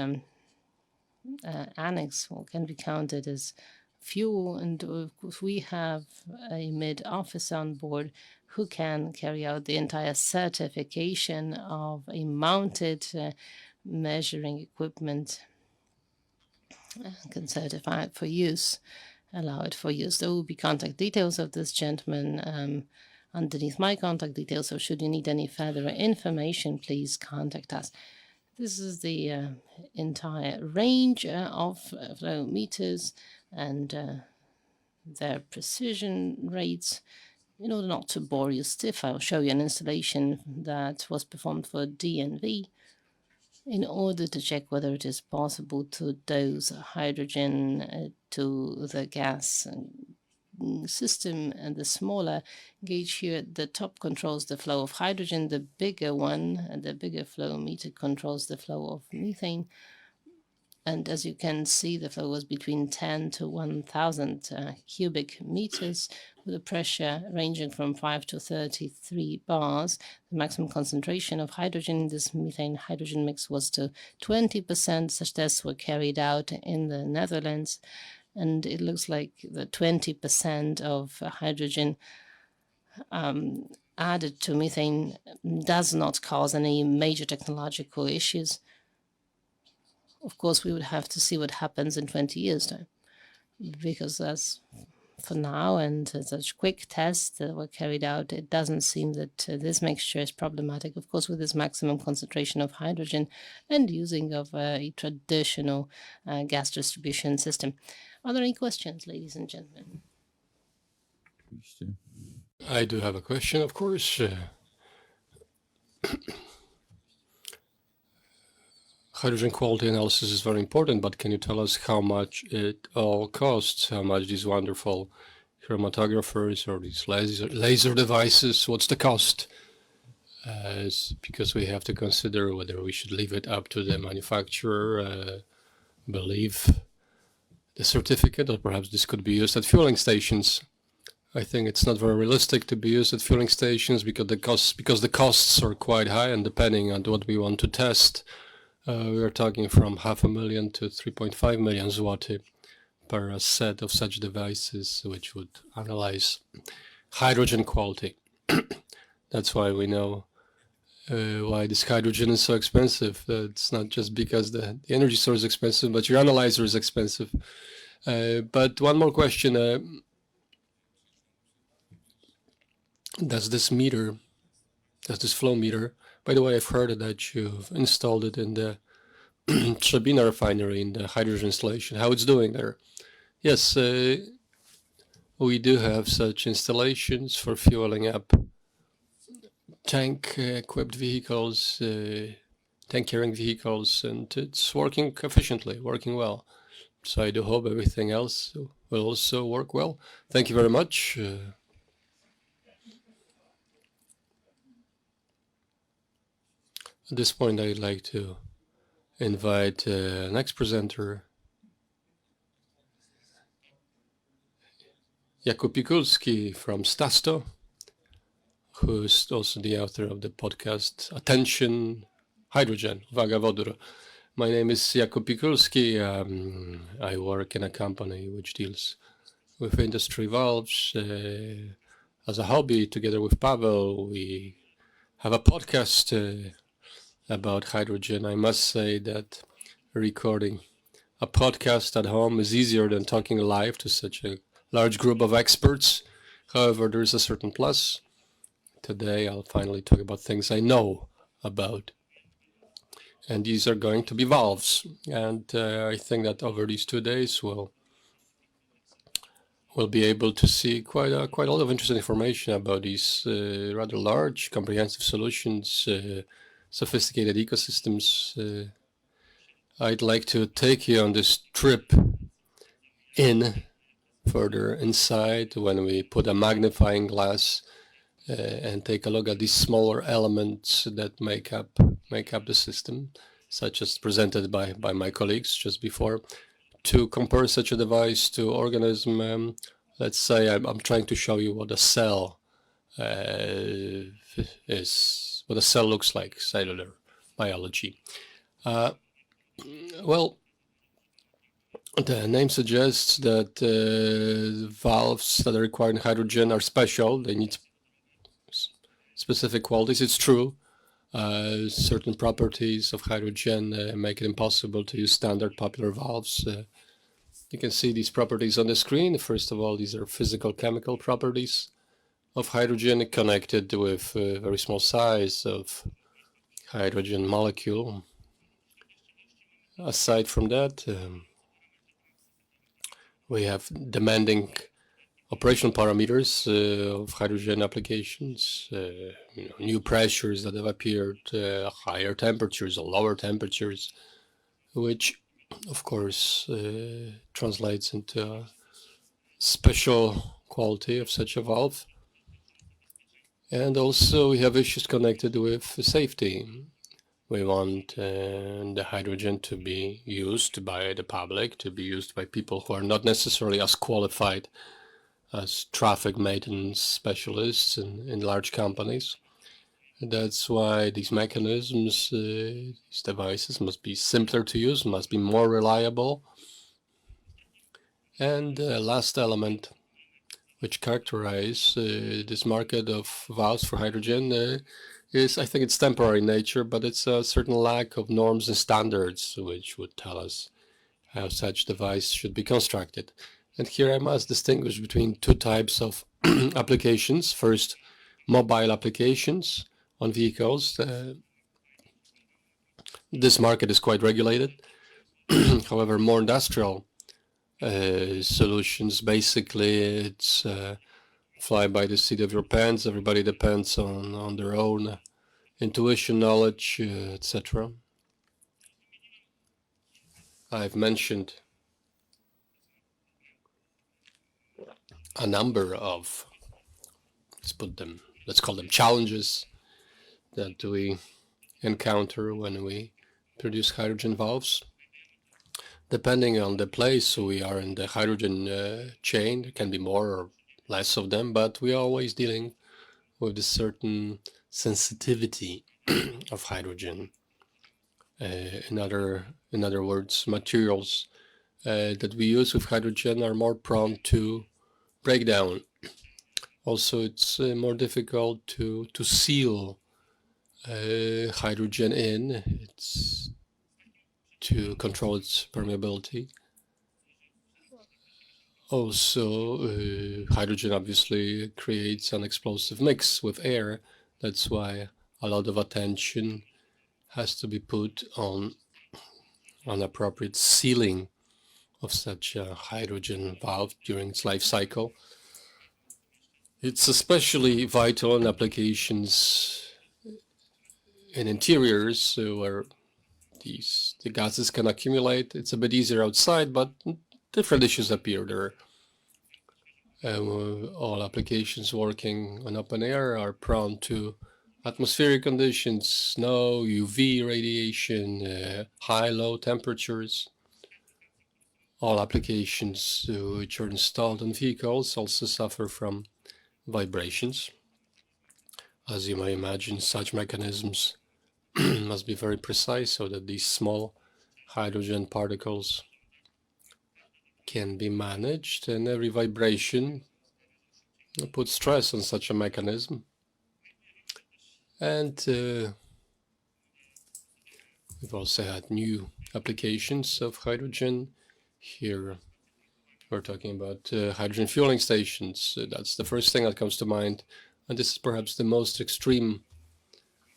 annex can be counted as fuel. And of course, we have a mid-officer on board who can carry out the entire certification of a mounted measuring equipment, can certify it for use, allow it for use. There will be contact details of this gentleman underneath my contact details, so should you need any further information, please contact us. This is the entire range of flow meters and their precision rates. In order not to bore you stiff, I'll show you an installation that was performed for DNV in order to check whether it is possible to dose hydrogen to the gas system, and the smaller gauge here at the top controls the flow of hydrogen. The bigger one, the bigger flow meter, controls the flow of methane. And as you can see, the flow was between 10 to 1,000 cubic meters, with a pressure ranging from 5 to 33 bars. The maximum concentration of hydrogen in this methane hydrogen mix was to 20%. Such tests were carried out in the Netherlands, and it looks like the 20% of hydrogen added to methane does not cause any major technological issues. Of course, we would have to see what happens in 20 years' time, because as for now, and such quick tests that were carried out, it doesn't seem that this mixture is problematic. Of course, with this maximum concentration of hydrogen and using of a traditional gas distribution system. Are there any questions, ladies and gentlemen? I do have a question, of course. Hydrogen quality analysis is very important, but can you tell us how much it all costs? How much these wonderful chromatographers or these laser devices, what's the cost? Because we have to consider whether we should leave it up to the manufacturer, believe the certificate, or perhaps this could be used at fueling stations. I think it's not very realistic to be used at fueling stations because the costs are quite high, and depending on what we want to test, we are talking from 500,000 to 3.5 million zloty per set of such devices, which would analyze hydrogen quality. That's why we know why this hydrogen is so expensive. It's not just because the energy source is expensive, but your analyzer is expensive. But one more question. Does this flow meter, by the way, I've heard that you've installed it in the Trzebina refinery, in the hydrogen installation. How it's doing there? Yes, we do have such installations for fueling up tank-equipped vehicles, tank-carrying vehicles, and it's working efficiently, working well. So I do hope everything else will also work well. Thank you very much. At this point, I'd like to invite next presenter, Jakub Pikulski from STASTO, who's also the author of the podcast Attention Hydrogen, Uwaga Wodór. My name is Jakub Pikulski. I work in a company which deals with industry valves. As a hobby, together with Pavel, we have a podcast about hydrogen. I must say that recording a podcast at home is easier than talking live to such a large group of experts. However, there is a certain plus. Today, I'll finally talk about things I know about. And these are going to be valves. And I think that over these 2 days, we'll be able to see quite a lot of interesting information about these rather large, comprehensive solutions, sophisticated ecosystems. I'd like to take you on this trip further inside, when we put a magnifying glass and take a look at these smaller elements that make up the system, such as presented by my colleagues just before. To compare such a device to organism, let's say I'm trying to show you what a cell is, what a cell looks like, cellular biology. Well, the name suggests that valves that are required in hydrogen are special. They need specific qualities. It's true. Certain properties of hydrogen make it impossible to use standard popular valves. You can see these properties on the screen. First of all, these are physical chemical properties of hydrogen connected with a very small size of hydrogen molecule. Aside from that, we have demanding operational parameters of hydrogen applications, new pressures that have appeared, higher temperatures or lower temperatures, which of course translates into a special quality of such a valve. And also we have issues connected with safety. We want the hydrogen to be used by the public, to be used by people who are not necessarily as qualified as traffic maintenance specialists in large companies. That's why these mechanisms, these devices must be simpler to use, must be more reliable. And last element which characterize this market of valves for hydrogen is, I think it's temporary in nature, but it's a certain lack of norms and standards which would tell us how such device should be constructed. And here I must distinguish between two types of applications. First, mobile applications on vehicles. This market is quite regulated. However, more industrial solutions, basically it's fly by the seat of your pants. Everybody depends on their own intuition, knowledge, etc. I've mentioned a number of, let's call them challenges that we encounter when we produce hydrogen valves. Depending on the place we are in the hydrogen chain, there can be more or less of them, but we are always dealing with a certain sensitivity of hydrogen. In other words, materials that we use with hydrogen are more prone to breakdown. Also, it's more difficult to seal hydrogen in. It's to control its permeability. Also, hydrogen obviously creates an explosive mix with air. That's why a lot of attention has to be put on appropriate sealing of such a hydrogen valve during its life cycle. It's especially vital in applications in interiors where the gases can accumulate. It's a bit easier outside, but different issues appear there. All applications working on open air are prone to atmospheric conditions, snow, UV radiation, high, low temperatures. All applications which are installed on vehicles also suffer from vibrations. As you may imagine, such mechanisms must be very precise so that these small hydrogen particles can be managed, and every vibration puts stress on such a mechanism. And we've also had new applications of hydrogen. Here we're talking about hydrogen fueling stations. That's the first thing that comes to mind, and this is perhaps the most extreme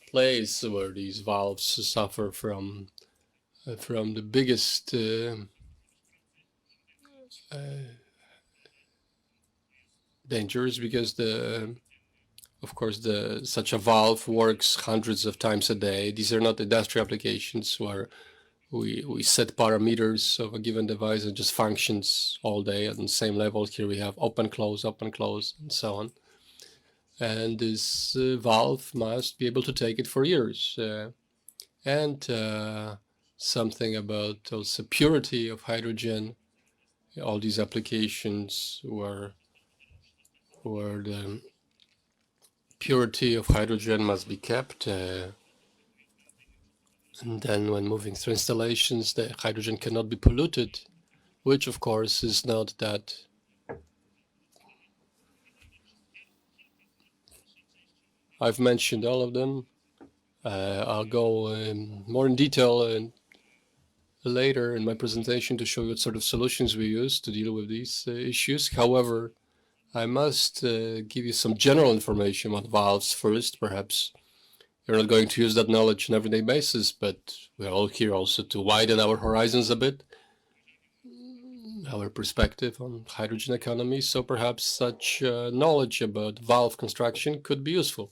place where these valves suffer from the biggest dangers, because of course such a valve works hundreds of times a day. These are not industrial applications where we set parameters of a given device and just functions all day at the same level. Here we have open, close, and so on. And this valve must be able to take it for years. And something about also purity of hydrogen. All these applications where the purity of hydrogen must be kept. And then when moving through installations, the hydrogen cannot be polluted, which of course is not that I've mentioned all of them. I'll go more in detail later in my presentation to show you what sort of solutions we use to deal with these issues. However, I must give you some general information about valves first. Perhaps you're not going to use that knowledge on an everyday basis, but we're all here also to widen our horizons a bit, our perspective on hydrogen economy. So perhaps such knowledge about valve construction could be useful.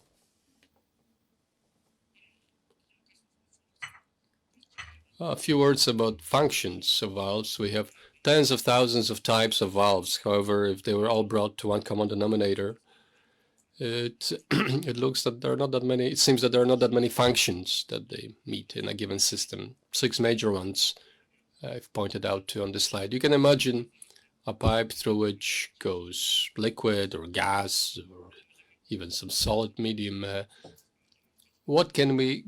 A few words about functions of valves. We have tens of thousands of types of valves. However, if they were all brought to one common denominator, it looks that there are not that many. It seems that there are not that many functions that they meet in a given system. 6 major ones I've pointed out to on this slide. You can imagine a pipe through which goes liquid or gas or even some solid medium. What can we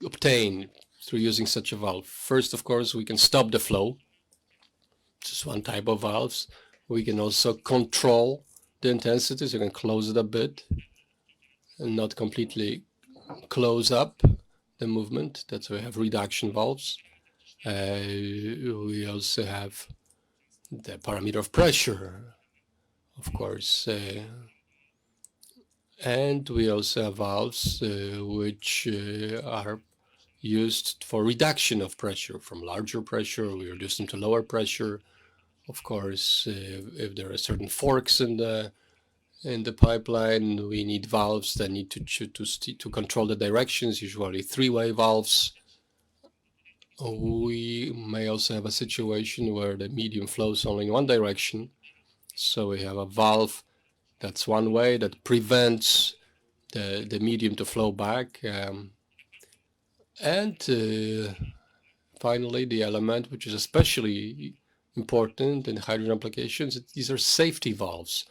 obtain through using such a valve? First, of course, we can stop the flow. This is one type of valves. We can also control the intensity, so you can close it a bit and not completely close up the movement. That's why we have reduction valves. We also have the parameter of pressure, of course, and we also have valves which are used for reduction of pressure. From larger pressure, we reduce them to lower pressure. Of course, if there are certain forks in the pipeline, we need valves that need to control the directions, usually 3-way valves. We may also have a situation where the medium flows only in one direction. So we have a valve that's one way that prevents the medium to flow back. Finally, the element which is especially important in hydrogen applications, these are safety valves.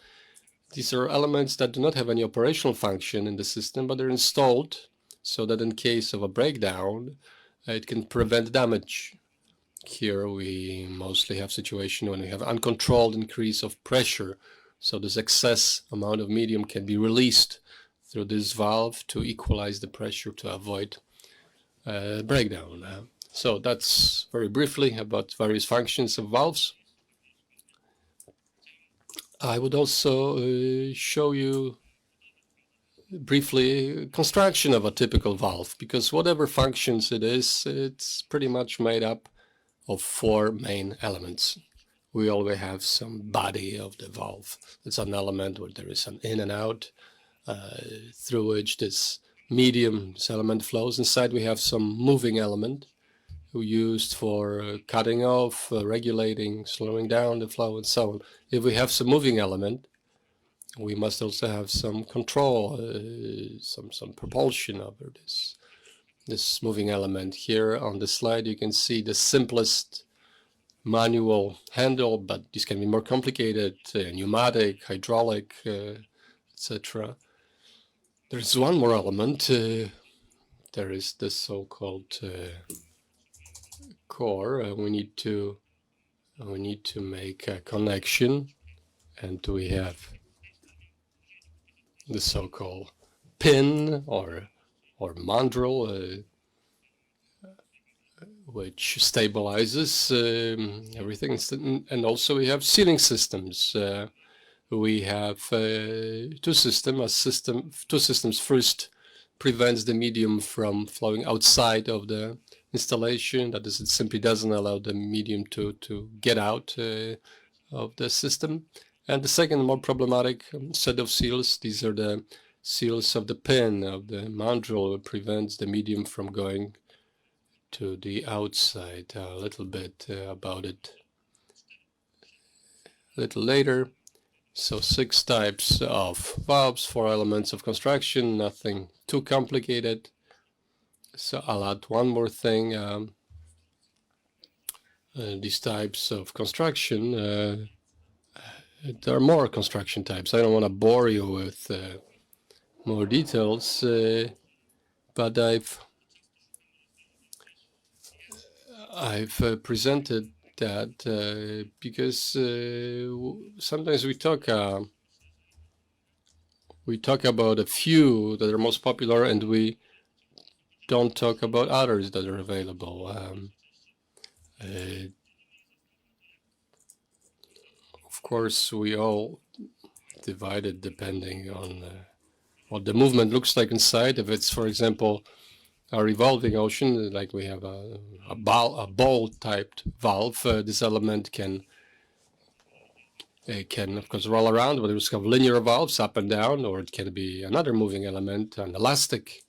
These are elements that do not have any operational function in the system, but they're installed so that in case of a breakdown, it can prevent damage. Here we mostly have situation when we have uncontrolled increase of pressure. So this excess amount of medium can be released through this valve to equalize the pressure to avoid breakdown. So that's very briefly about various functions of valves. I would also show you briefly construction of a typical valve, because whatever functions it is, it's pretty much made up of 4 main elements. We always have some body of the valve. It's an element where there is an in and out through which this medium, this element flows. Inside we have some moving element used for cutting off, regulating, slowing down the flow, and so on. If we have some moving element, we must also have some control, some propulsion over this moving element. Here on the slide you can see the simplest manual handle, but this can be more complicated, pneumatic, hydraulic, etc. There's one more element. There is the so-called core. We need to make a connection, and we have the so-called pin or mandrel, which stabilizes everything. And also we have sealing systems. We have two systems. First prevents the medium from flowing outside of the installation. That is, it simply doesn't allow the medium to get out of the system. And the second, more problematic set of seals, these are the seals of the pin, of the mandrel, prevents the medium from going to the outside. A little bit about it a little later. So 6 types of valves, 4 elements of construction, nothing too complicated. So I'll add one more thing. These types of construction, there are more construction types. I don't want to bore you with more details, but I've presented that because sometimes we talk about a few that are most popular, and we don't talk about others that are available. Of course, we all divide it depending on what the movement looks like inside. If it's, for example, a revolving ocean, like we have a ball-typed valve, this element can of course roll around, but we have linear valves up and down, or it can be another moving element, an elastic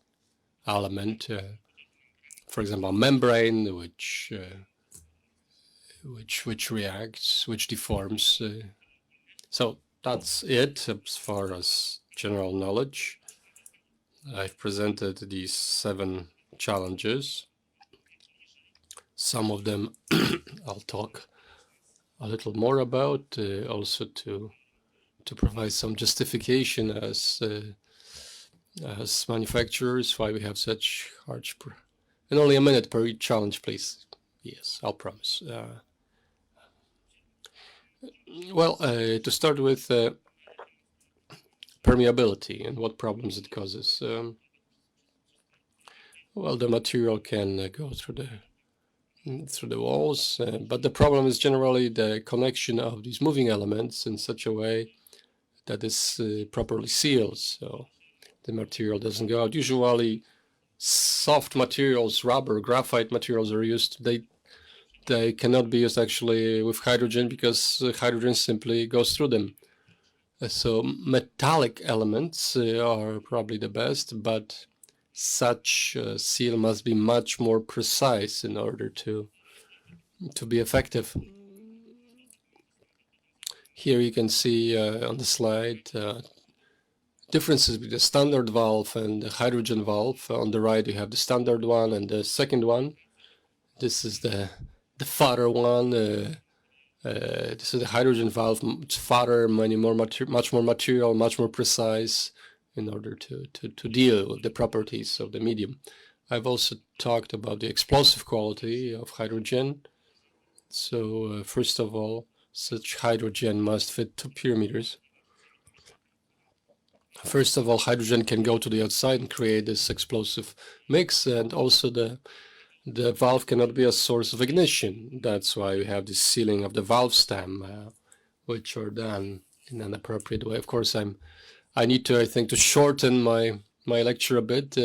element, for example, a membrane, which which reacts, which deforms. So that's it as far as general knowledge. I've presented these 7 challenges. Some of them I'll talk a little more about, also to provide some justification as manufacturers why we have such harsh. And only a minute per each challenge, please. Yes, I'll promise. To start with, permeability and what problems it causes. The material can go through the walls, but the problem is generally the connection of these moving elements in such a way that is properly sealed, so the material doesn't go out. Usually, soft materials, rubber, graphite materials are used. They cannot be used actually with hydrogen because hydrogen simply goes through them. So metallic elements are probably the best, but such seal must be much more precise in order to be effective. Here you can see on the slide differences between the standard valve and the hydrogen valve. On the right you have the standard one and the second one. This is the fatter one. This is the hydrogen valve. It's fatter, much more material, much more precise in order to deal with the properties of the medium. I've also talked about the explosive quality of hydrogen. So first of all, such hydrogen must fit 2 perimeters. First of all, hydrogen can go to the outside and create this explosive mix, and also the valve cannot be a source of ignition. That's why we have this sealing of the valve stem, which are done in an appropriate way. Of course, I need to, I think, to shorten my lecture a bit,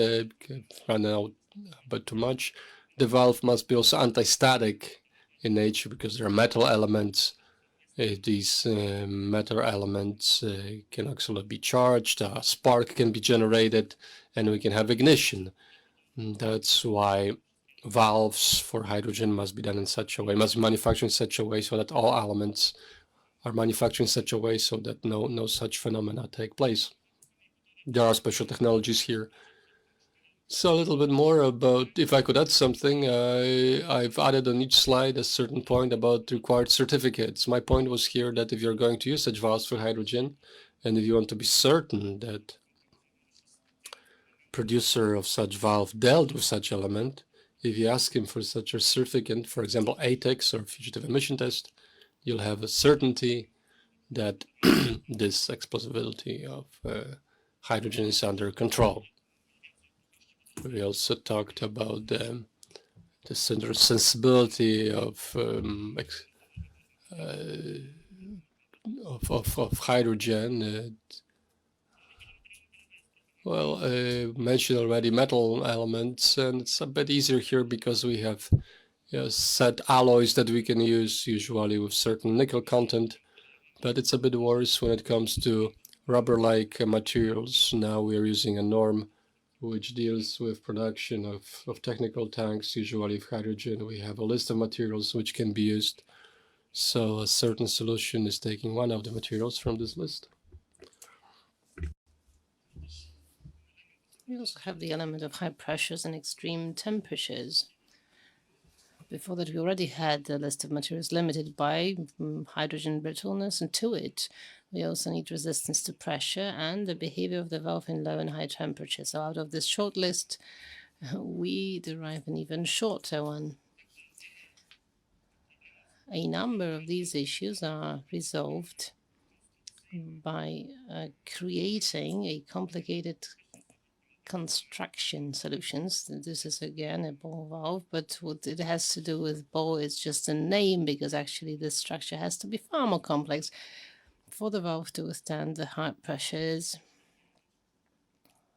run out a bit too much. The valve must be also anti-static in nature because there are metal elements. These metal elements can actually be charged, a spark can be generated, and we can have ignition. That's why valves for hydrogen must be done in such a way, must be manufactured in such a way so that all elements are manufactured in such a way so that no such phenomena take place. There are special technologies here. So a little bit more about, if I could add something, I've added on each slide a certain point about required certificates. My point was here that if you're going to use such valves for hydrogen, and if you want to be certain that producer of such valve dealt with such element, if you ask him for such a certificate, for example, ATEX or fugitive emission test, you'll have a certainty that this explosibility of hydrogen is under control. We also talked about the sensibility of hydrogen. Mentioned already metal elements, and it's a bit easier here because we have set alloys that we can use usually with certain nickel content, but it's a bit worse when it comes to rubber-like materials. Now we are using a norm which deals with production of technical tanks, usually with hydrogen. We have a list of materials which can be used. So a certain solution is taking one of the materials from this list. We also have the element of high pressures and extreme temperatures. Before that, we already had the list of materials limited by hydrogen brittleness, and to it, we also need resistance to pressure and the behavior of the valve in low and high temperatures. So out of this short list, we derive an even shorter one. A number of these issues are resolved by creating a complicated construction solutions. This is again a ball valve, but what it has to do with ball is just a name, because actually the structure has to be far more complex for the valve to withstand the high pressures,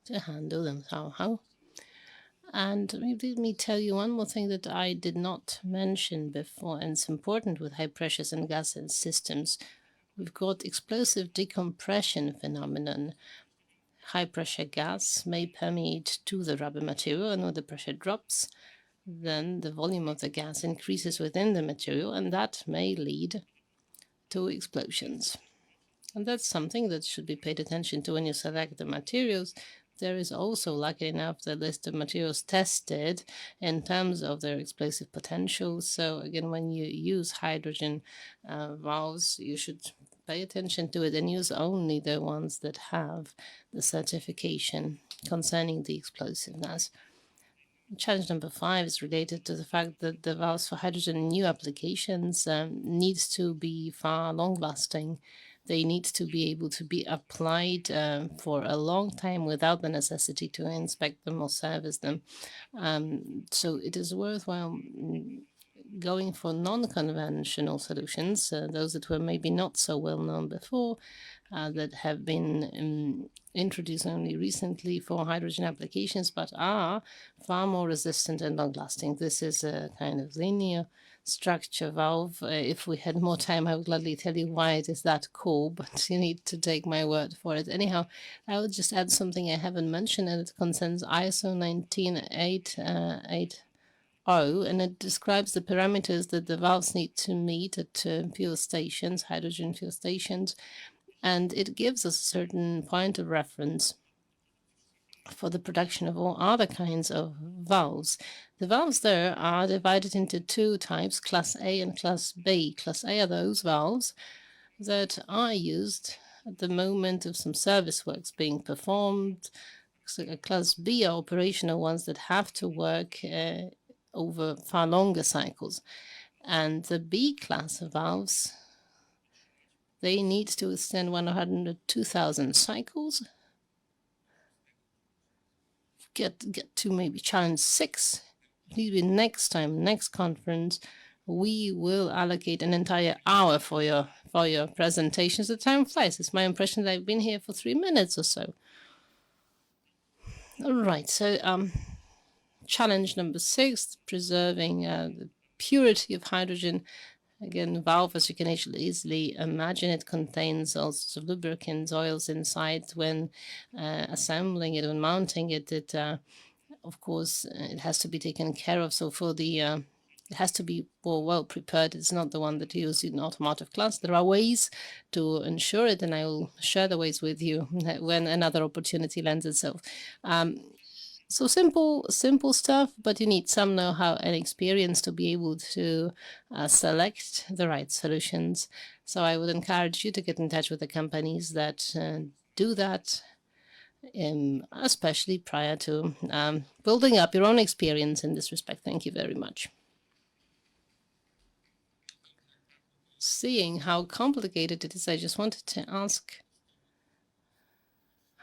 to handle them somehow. And let me tell you one more thing that I did not mention before, and it's important with high pressures and gas systems. We've got explosive decompression phenomenon. High pressure gas may permeate to the rubber material, and when the pressure drops, then the volume of the gas increases within the material, and that may lead to explosions. And that's something that should be paid attention to when you select the materials. There is also, lucky enough, the list of materials tested in terms of their explosive potential. So again, when you use hydrogen valves, you should pay attention to it and use only the ones that have the certification concerning the explosiveness. Challenge number 5 is related to the fact that the valves for hydrogen in new applications needs to be far long-lasting. They need to be able to be applied for a long time without the necessity to inspect them or service them. So it is worthwhile going for non-conventional solutions, those that were maybe not so well known before, that have been introduced only recently for hydrogen applications, but are far more resistant and long-lasting. This is a kind of linear structure valve. If we had more time, I would gladly tell you why it is that cool, but you need to take my word for it. Anyhow, I would just add something I haven't mentioned, and it concerns ISO 19880, and it describes the parameters that the valves need to meet at fuel stations, hydrogen fuel stations, and it gives us a certain point of reference for the production of all other kinds of valves. The valves there are divided into 2 types, Class A and Class B. Class A are those valves that are used at the moment of some service works being performed. So Class B are operational ones that have to work over far longer cycles. And the B class of valves, they need to withstand 102,000 cycles. Get to maybe challenge 6. Maybe next time, next conference, we will allocate an entire hour for your presentations. The time flies. It's my impression that I've been here for 3 minutes or so. All right, so challenge number 6, preserving the purity of hydrogen. Again, valve, as you can easily imagine, it contains all sorts of lubricants, oils inside. When assembling it, when mounting it, of course, it has to be taken care of. So for the, it has to be well prepared. It's not the one that you use in automotive class. There are ways to ensure it, and I will share the ways with you when another opportunity lends itself. So simple stuff, but you need some know-how and experience to be able to select the right solutions. So I would encourage you to get in touch with the companies that do that, especially prior to building up your own experience in this respect. Thank you very much. Seeing how complicated it is, I just wanted to ask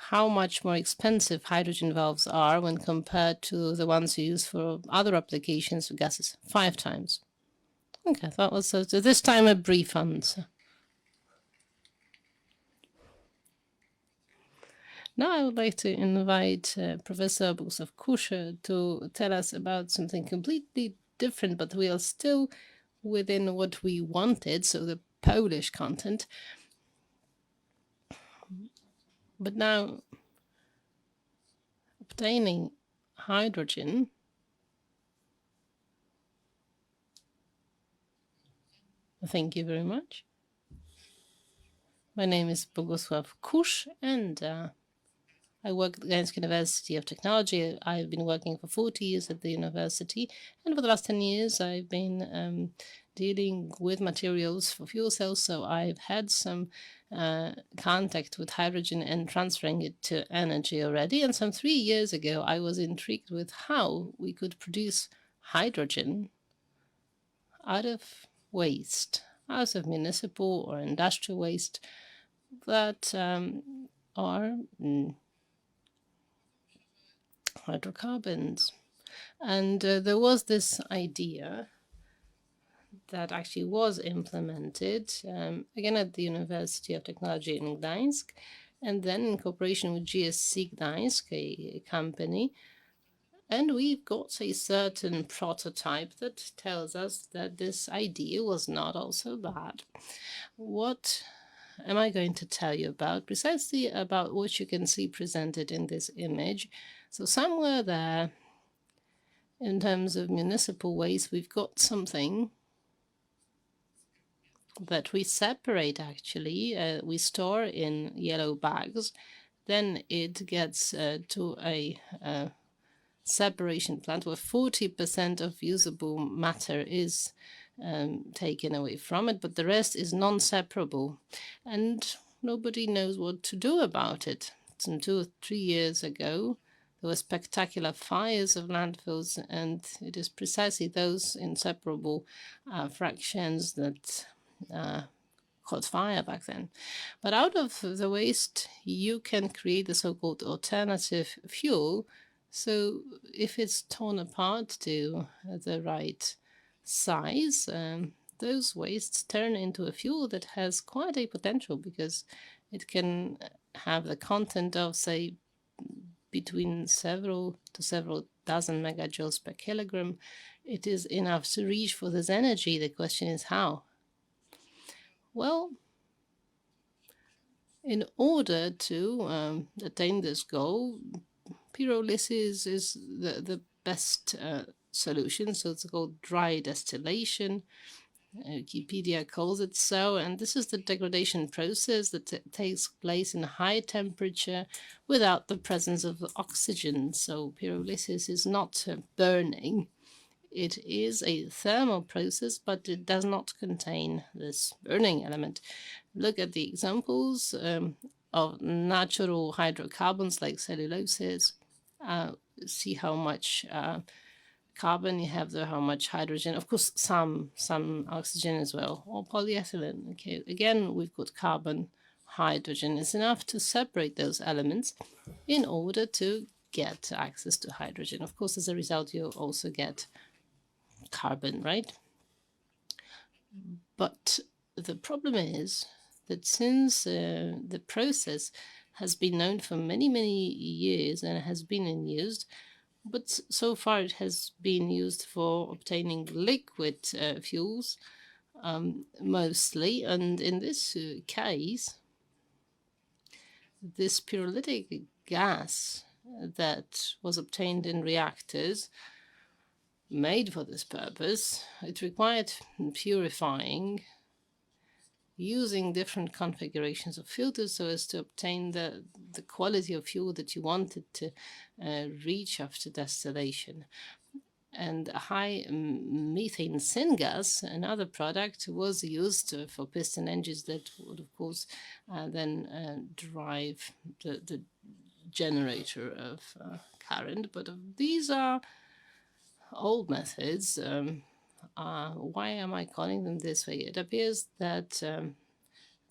how much more expensive hydrogen valves are when compared to the ones you use for other applications for gases. 5 times. Okay, that was so this time a brief answer. Now I would like to invite Professor Bogusław Kusz to tell us about something completely different, but we are still within what we wanted, so the Polish content. But now, obtaining hydrogen Thank you very much. My name is Bogusław Kusz, and I work at the Gdańsk University of Technology. I've been working for 40 years at the university, and for the last 10 years I've been dealing with materials for fuel cells, so I've had some contact with hydrogen and transferring it to energy already. And some 3 years ago, I was intrigued with how we could produce hydrogen out of waste, out of municipal or industrial waste that are hydrocarbons. And there was this idea that actually was implemented, again at the University of Technology in Gdańsk, and then in cooperation with GSC Gdańsk, a company. And we've got a certain prototype that tells us that this idea was not also bad. What am I going to tell you about? Precisely about what you can see presented in this image. So somewhere there in terms of municipal waste, we've got something that we separate actually. We store in yellow bags, then it gets to a separation plant where 40% of usable matter is taken away from it, but the rest is non-separable, and nobody knows what to do about it. Some 2 or 3 years ago, there were spectacular fires of landfills, and it is precisely those inseparable fractions that caught fire back then. But out of the waste, you can create the so-called alternative fuel. So if it's torn apart to the right size, those wastes turn into a fuel that has quite a potential, because it can have the content of, say, between several dozen megajoules per kilogram. It is enough to reach for this energy. The question is how? Well, in order to attain this goal, pyrolysis is the best solution. So it's called dry distillation. Wikipedia calls it so, and this is the degradation process that takes place in high temperature without the presence of oxygen. So pyrolysis is not burning. It is a thermal process, but it does not contain this burning element. Look at the examples of natural hydrocarbons like celluloses. See how much carbon you have there, how much hydrogen, of course some oxygen as well, or polyethylene. Okay, again, we've got carbon, hydrogen. It's enough to separate those elements in order to get access to hydrogen. Of course, as a result, you also get carbon, right? But the problem is that since the process has been known for many, many years and has been in use, but so far it has been used for obtaining liquid fuels mostly. And in this case, this pyrolytic gas that was obtained in reactors made for this purpose, it required purifying using different configurations of filters so as to obtain the quality of fuel that you wanted to reach after distillation. And high methane syngas, another product, was used for piston engines that would, of course, then drive the generator of current. But these are old methods. Why am I calling them this way? It appears that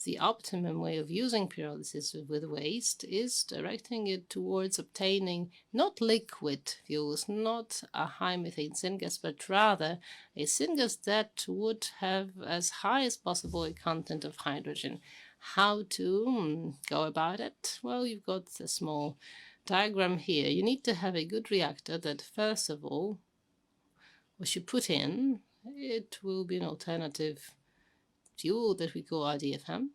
the optimum way of using pyrolysis with waste is directing it towards obtaining not liquid fuels, not a high methane syngas, but rather a syngas that would have as high as possible a content of hydrogen. How to go about it? Well, you've got a small diagram here. You need to have a good reactor that, first of all, what you put in, it will be an alternative fuel that we call RDFM,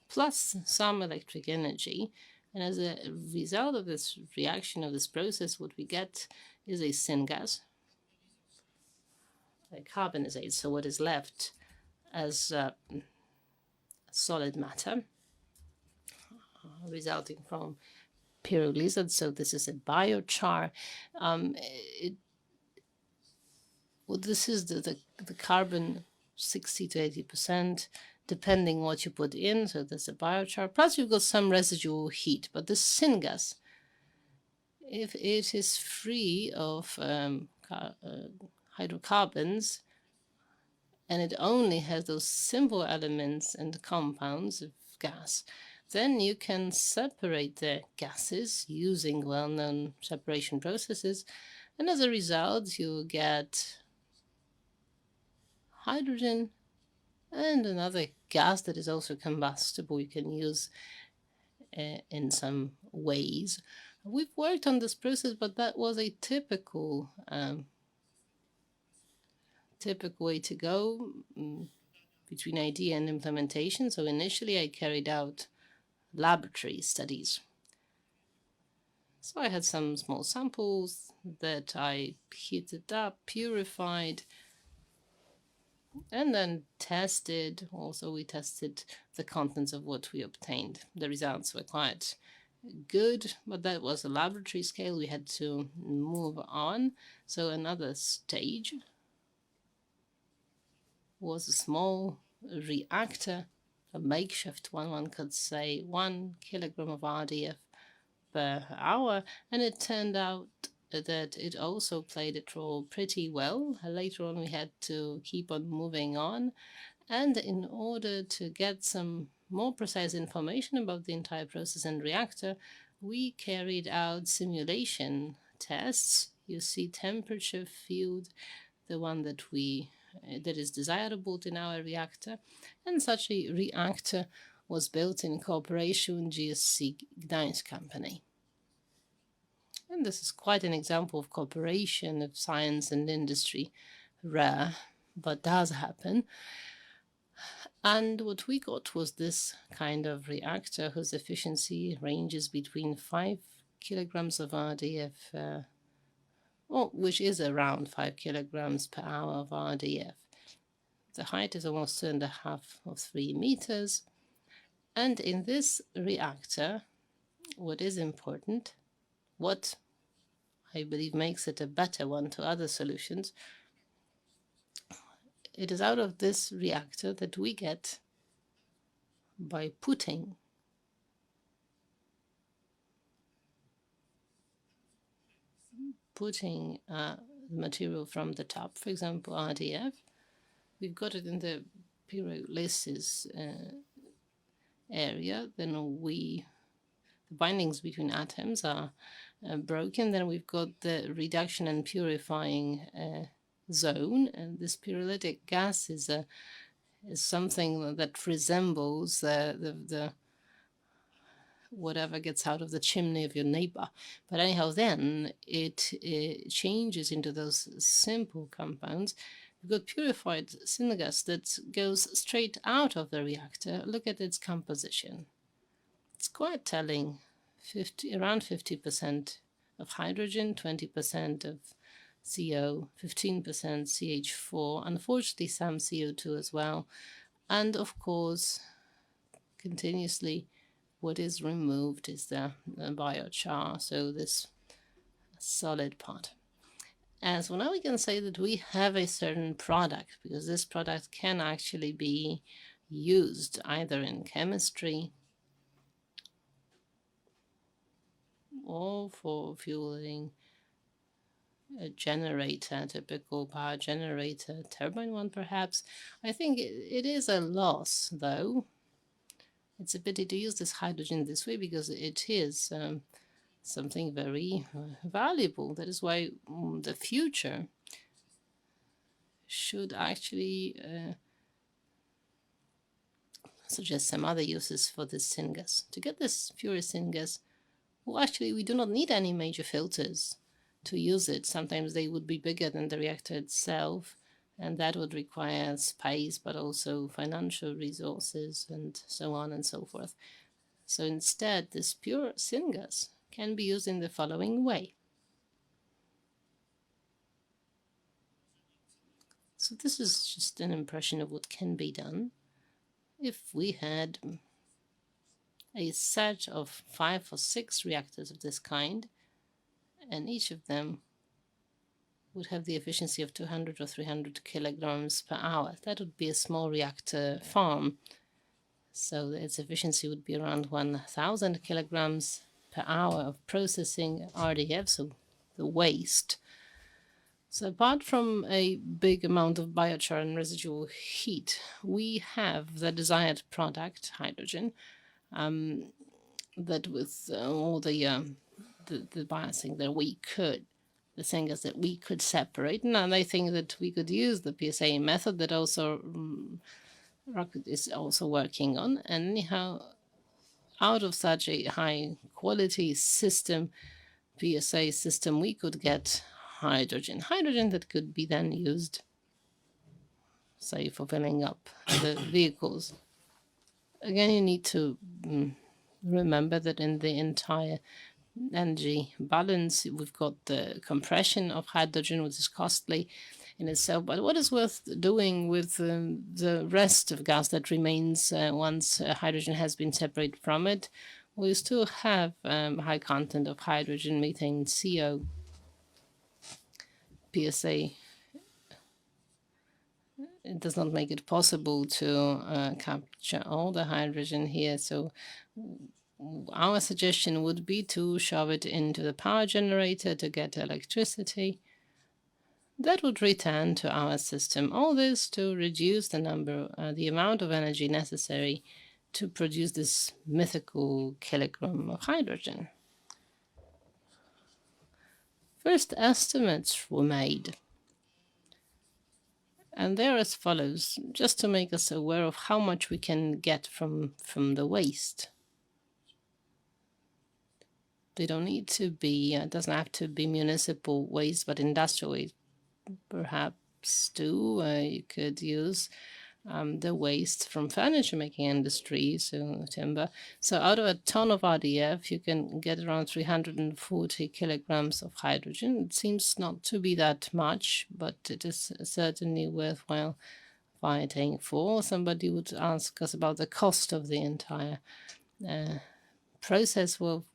plus some electric energy. And as a result of this reaction, of this process, what we get is a syngas, a carbonizate. So what is left as solid matter resulting from pyrolysis. So this is a biochar. Well, this is the carbon 60 to 80%, depending what you put in. So there's a biochar. Plus you've got some residual heat. But the syngas, if it is free of hydrocarbons, and it only has those simple elements and compounds of gas, then you can separate the gases using well-known separation processes. And as a result, you get hydrogen and another gas that is also combustible. You can use in some ways. We've worked on this process, but that was a typical way to go between idea and implementation. So initially I carried out laboratory studies. So I had some small samples that I heated up, purified, and then tested. Also, we tested the contents of what we obtained. The results were quite good, but that was a laboratory scale. We had to move on. So another stage was a small reactor, a makeshift one could say, 1 kilogram of RDF per hour, and it turned out that it also played its role pretty well. Later on, we had to keep on moving on, and in order to get some more precise information about the entire process and reactor, we carried out simulation tests. You see temperature field, the one that is desirable in our reactor, and such a reactor was built in cooperation with GSC Gdańsk company. And this is quite an example of cooperation of science and industry, rare, but does happen. And what we got was this kind of reactor whose efficiency ranges between 5 kilograms of RDF, which is around 5 kilograms per hour of RDF. The height is almost 2.5 or 3 meters. And in this reactor, what is important, what I believe makes it a better one to other solutions, it is out of this reactor that we get, by putting material from the top, for example, RDF, we've got it in the pyrolysis area, then the bindings between atoms are broken, then we've got the reduction and purifying zone, and this pyrolytic gas is something that resembles the whatever gets out of the chimney of your neighbor. But anyhow, then it changes into those simple compounds. We've got purified syngas that goes straight out of the reactor. Look at its composition. It's quite telling. Around 50% of hydrogen, 20% of CO, 15% CH4, unfortunately some CO2 as well. And of course, continuously what is removed is the biochar, so this solid part. And so now we can say that we have a certain product, because this product can actually be used either in chemistry or for fueling a generator, typical power generator, turbine one perhaps. I think it is a loss, though. It's a pity to use this hydrogen this way, because it is something very valuable. That is why the future should actually suggest some other uses for this syngas. To get this pure syngas, well, actually, we do not need any major filters to use it. Sometimes they would be bigger than the reactor itself, and that would require space, but also financial resources, and so on and so forth. So instead, this pure syngas can be used in the following way. So this is just an impression of what can be done if we had a set of 5 or 6 reactors of this kind, and each of them would have the efficiency of 200 or 300 kilograms per hour. That would be a small reactor farm. So its efficiency would be around 1,000 kilograms per hour of processing RDF, so the waste. So apart from a big amount of biochar and residual heat, we have the desired product, hydrogen, that with all the biasing that we could, the syngas that we could separate. And I think that we could use the PSA method that also Rockfin is also working on. And anyhow, out of such a high quality system, PSA system, we could get hydrogen that could be then used, say, for filling up the vehicles. Again, you need to remember that in the entire energy balance. We've got the compression of hydrogen, which is costly in itself. But what is worth doing with the rest of gas that remains once hydrogen has been separated from it? We still have high content of hydrogen, methane, CO, PSA. It does not make it possible to capture all the hydrogen here. So our suggestion would be to shove it into the power generator to get electricity. That would return to our system. All this to reduce the amount of energy necessary to produce this mythical kilogram of hydrogen. First estimates were made, and they're as follows, just to make us aware of how much we can get from the waste. They don't need to be, it doesn't have to be municipal waste, but industrial waste. Perhaps too, you could use the waste from furniture making industry, so timber. So out of a ton of RDF, you can get around 340 kilograms of hydrogen. It seems not to be that much, but it is certainly worthwhile fighting for. Somebody would ask us about the cost of the entire process. Well,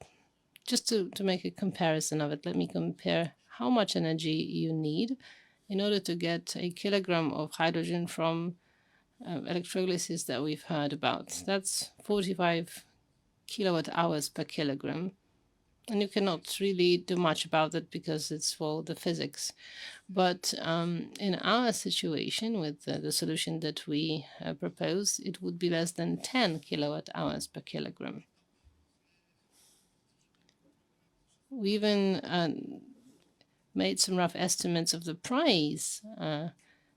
just to make a comparison of it, let me compare how much energy you need in order to get a kilogram of hydrogen from electrolysis that we've heard about. That's 45 kilowatt hours per kilogram. And you cannot really do much about it because it's for the physics. But in our situation with the solution that we propose, it would be less than 10 kilowatt hours per kilogram. We even made some rough estimates of the price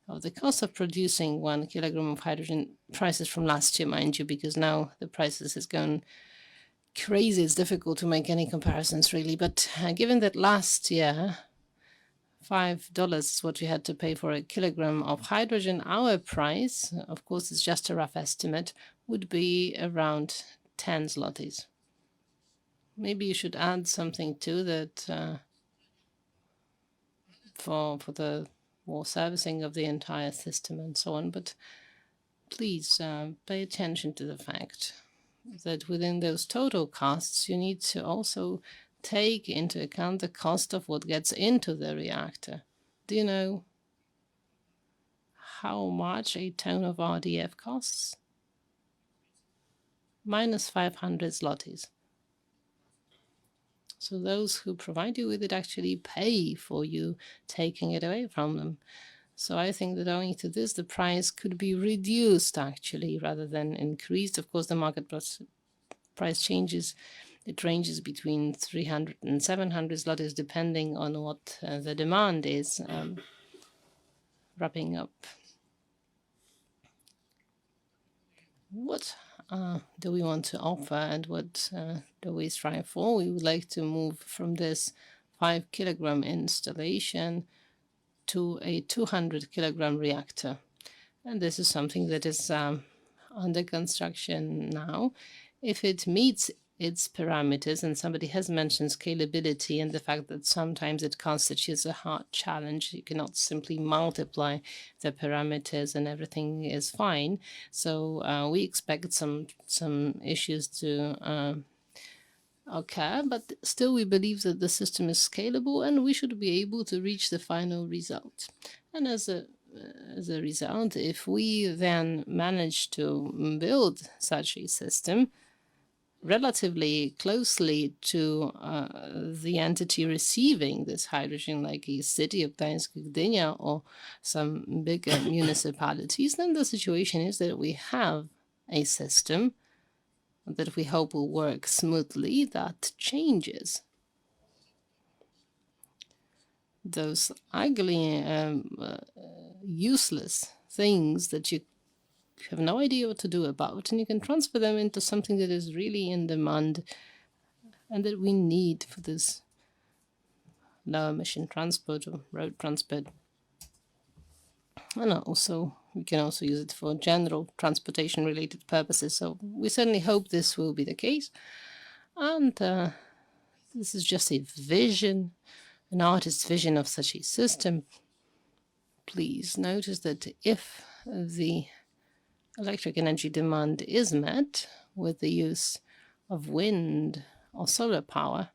of the cost of producing 1 kilogram of hydrogen. Prices from last year, mind you, because now the prices has gone crazy. It's difficult to make any comparisons really, but given that last year $5 is what we had to pay for a kilogram of hydrogen, our price, of course it's just a rough estimate, would be around 10 zlotys. Maybe you should add something to that for the more servicing of the entire system and so on, but please pay attention to the fact that within those total costs, you need to also take into account the cost of what gets into the reactor. Do you know how much a ton of RDF costs? Minus 500 zlotys. So those who provide you with it actually pay for you taking it away from them. So I think that owing to this, the price could be reduced actually rather than increased. Of course, the market price changes. It ranges between 300 and 700 zlotys depending on what the demand is. Wrapping up. What do we want to offer and what do we strive for? We would like to move from this 5 kilogram installation to a 200 kilogram reactor. And this is something that is under construction now. If it meets its parameters, and somebody has mentioned scalability and the fact that sometimes it constitutes a hard challenge. You cannot simply multiply the parameters and everything is fine. So we expect some issues to occur, but still we believe that the system is scalable and we should be able to reach the final result. And as a result, if we then manage to build such a system relatively closely to the entity receiving this hydrogen, like a city of Gdańsk, Gdynia, or some bigger municipalities, then the situation is that we have a system that we hope will work smoothly that changes those ugly, useless things that you have no idea what to do about, and you can transfer them into something that is really in demand and that we need for this low emission transport or road transport. And also, we can also use it for general transportation related purposes. So we certainly hope this will be the case. And this is just a vision, an artist's vision of such a system. Please notice that if the electric energy demand is met with the use of wind or solar power,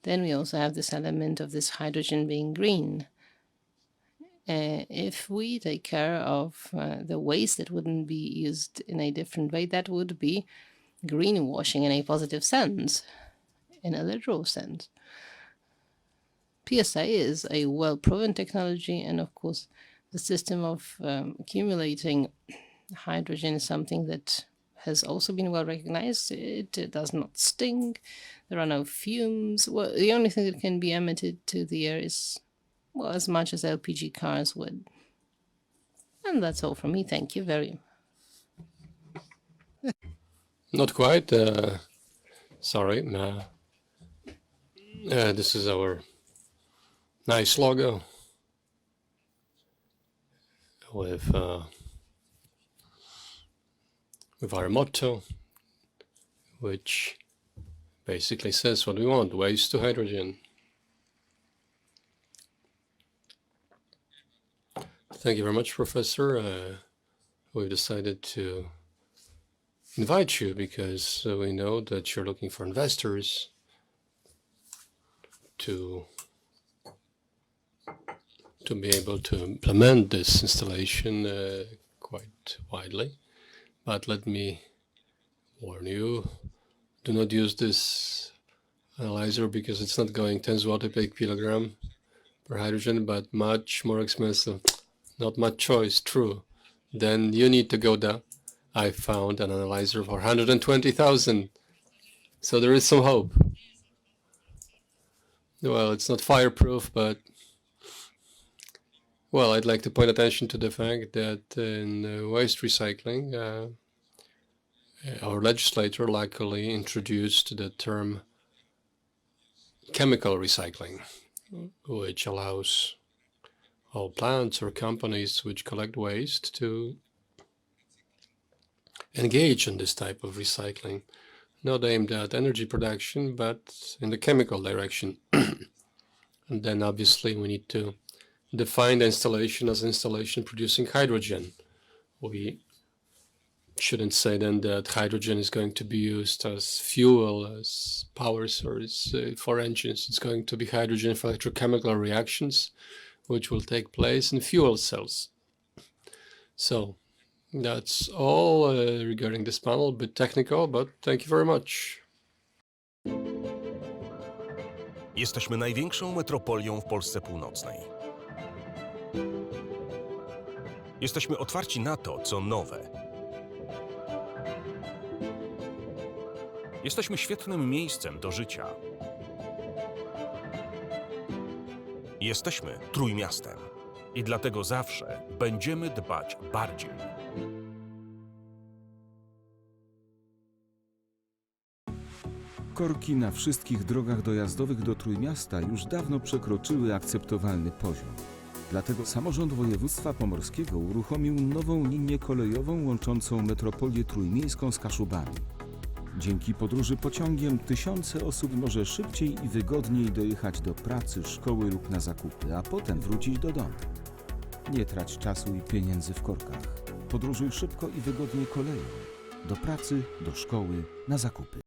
then we also have this element of this hydrogen being green. If we take care of the waste that wouldn't be used in a different way, that would be greenwashing in a positive sense, in a literal sense. PSA is a well-proven technology, and of course, the system of accumulating hydrogen is something that has also been well recognized. It does not stink. There are no fumes. Well, the only thing that can be emitted to the air is, well, as much as LPG cars would. And that's all from me. Thank you very much. Not quite. Sorry. This is our nice logo with our motto, which basically says what we want: waste to hydrogen. Thank you very much, Professor. We've decided to invite you because we know that you're looking for investors to be able to implement this installation quite widely. But let me warn you, do not use this analyzer because it's not going 10 zloty per kilogram per hydrogen, but much more expensive. Not much choice, true. Then you need to go down. I found an analyzer for 120,000. So there is some hope. Well, it's not fireproof, but well, I'd like to point attention to the fact that in waste recycling, our legislator luckily introduced the term chemical recycling, which allows all plants or companies which collect waste to engage in this type of recycling, not aimed at energy production, but in the chemical direction. And then obviously we need to define the installation as installation producing hydrogen. We shouldn't say then that hydrogen is going to be used as fuel, as power source for engines. It's going to be hydrogen for electrochemical reactions, which will take place in fuel cells. So that's all regarding this panel, a bit technical, but thank you very much. Jesteśmy największą metropolią w Polsce Północnej. Jesteśmy otwarci na to, co nowe. Jesteśmy świetnym miejscem do życia. Jesteśmy Trójmiastem i dlatego zawsze będziemy dbać bardziej. Korki na wszystkich drogach dojazdowych do Trójmiasta już dawno przekroczyły akceptowalny poziom. Dlatego samorząd województwa pomorskiego uruchomił nową linię kolejową łączącą metropolię trójmiejską z Kaszubami. Dzięki podróży pociągiem tysiące osób może szybciej i wygodniej dojechać do pracy, szkoły lub na zakupy, a potem wrócić do domu. Nie trać czasu i pieniędzy w korkach. Podróżuj szybko i wygodnie koleją. Do pracy, do szkoły, na zakupy.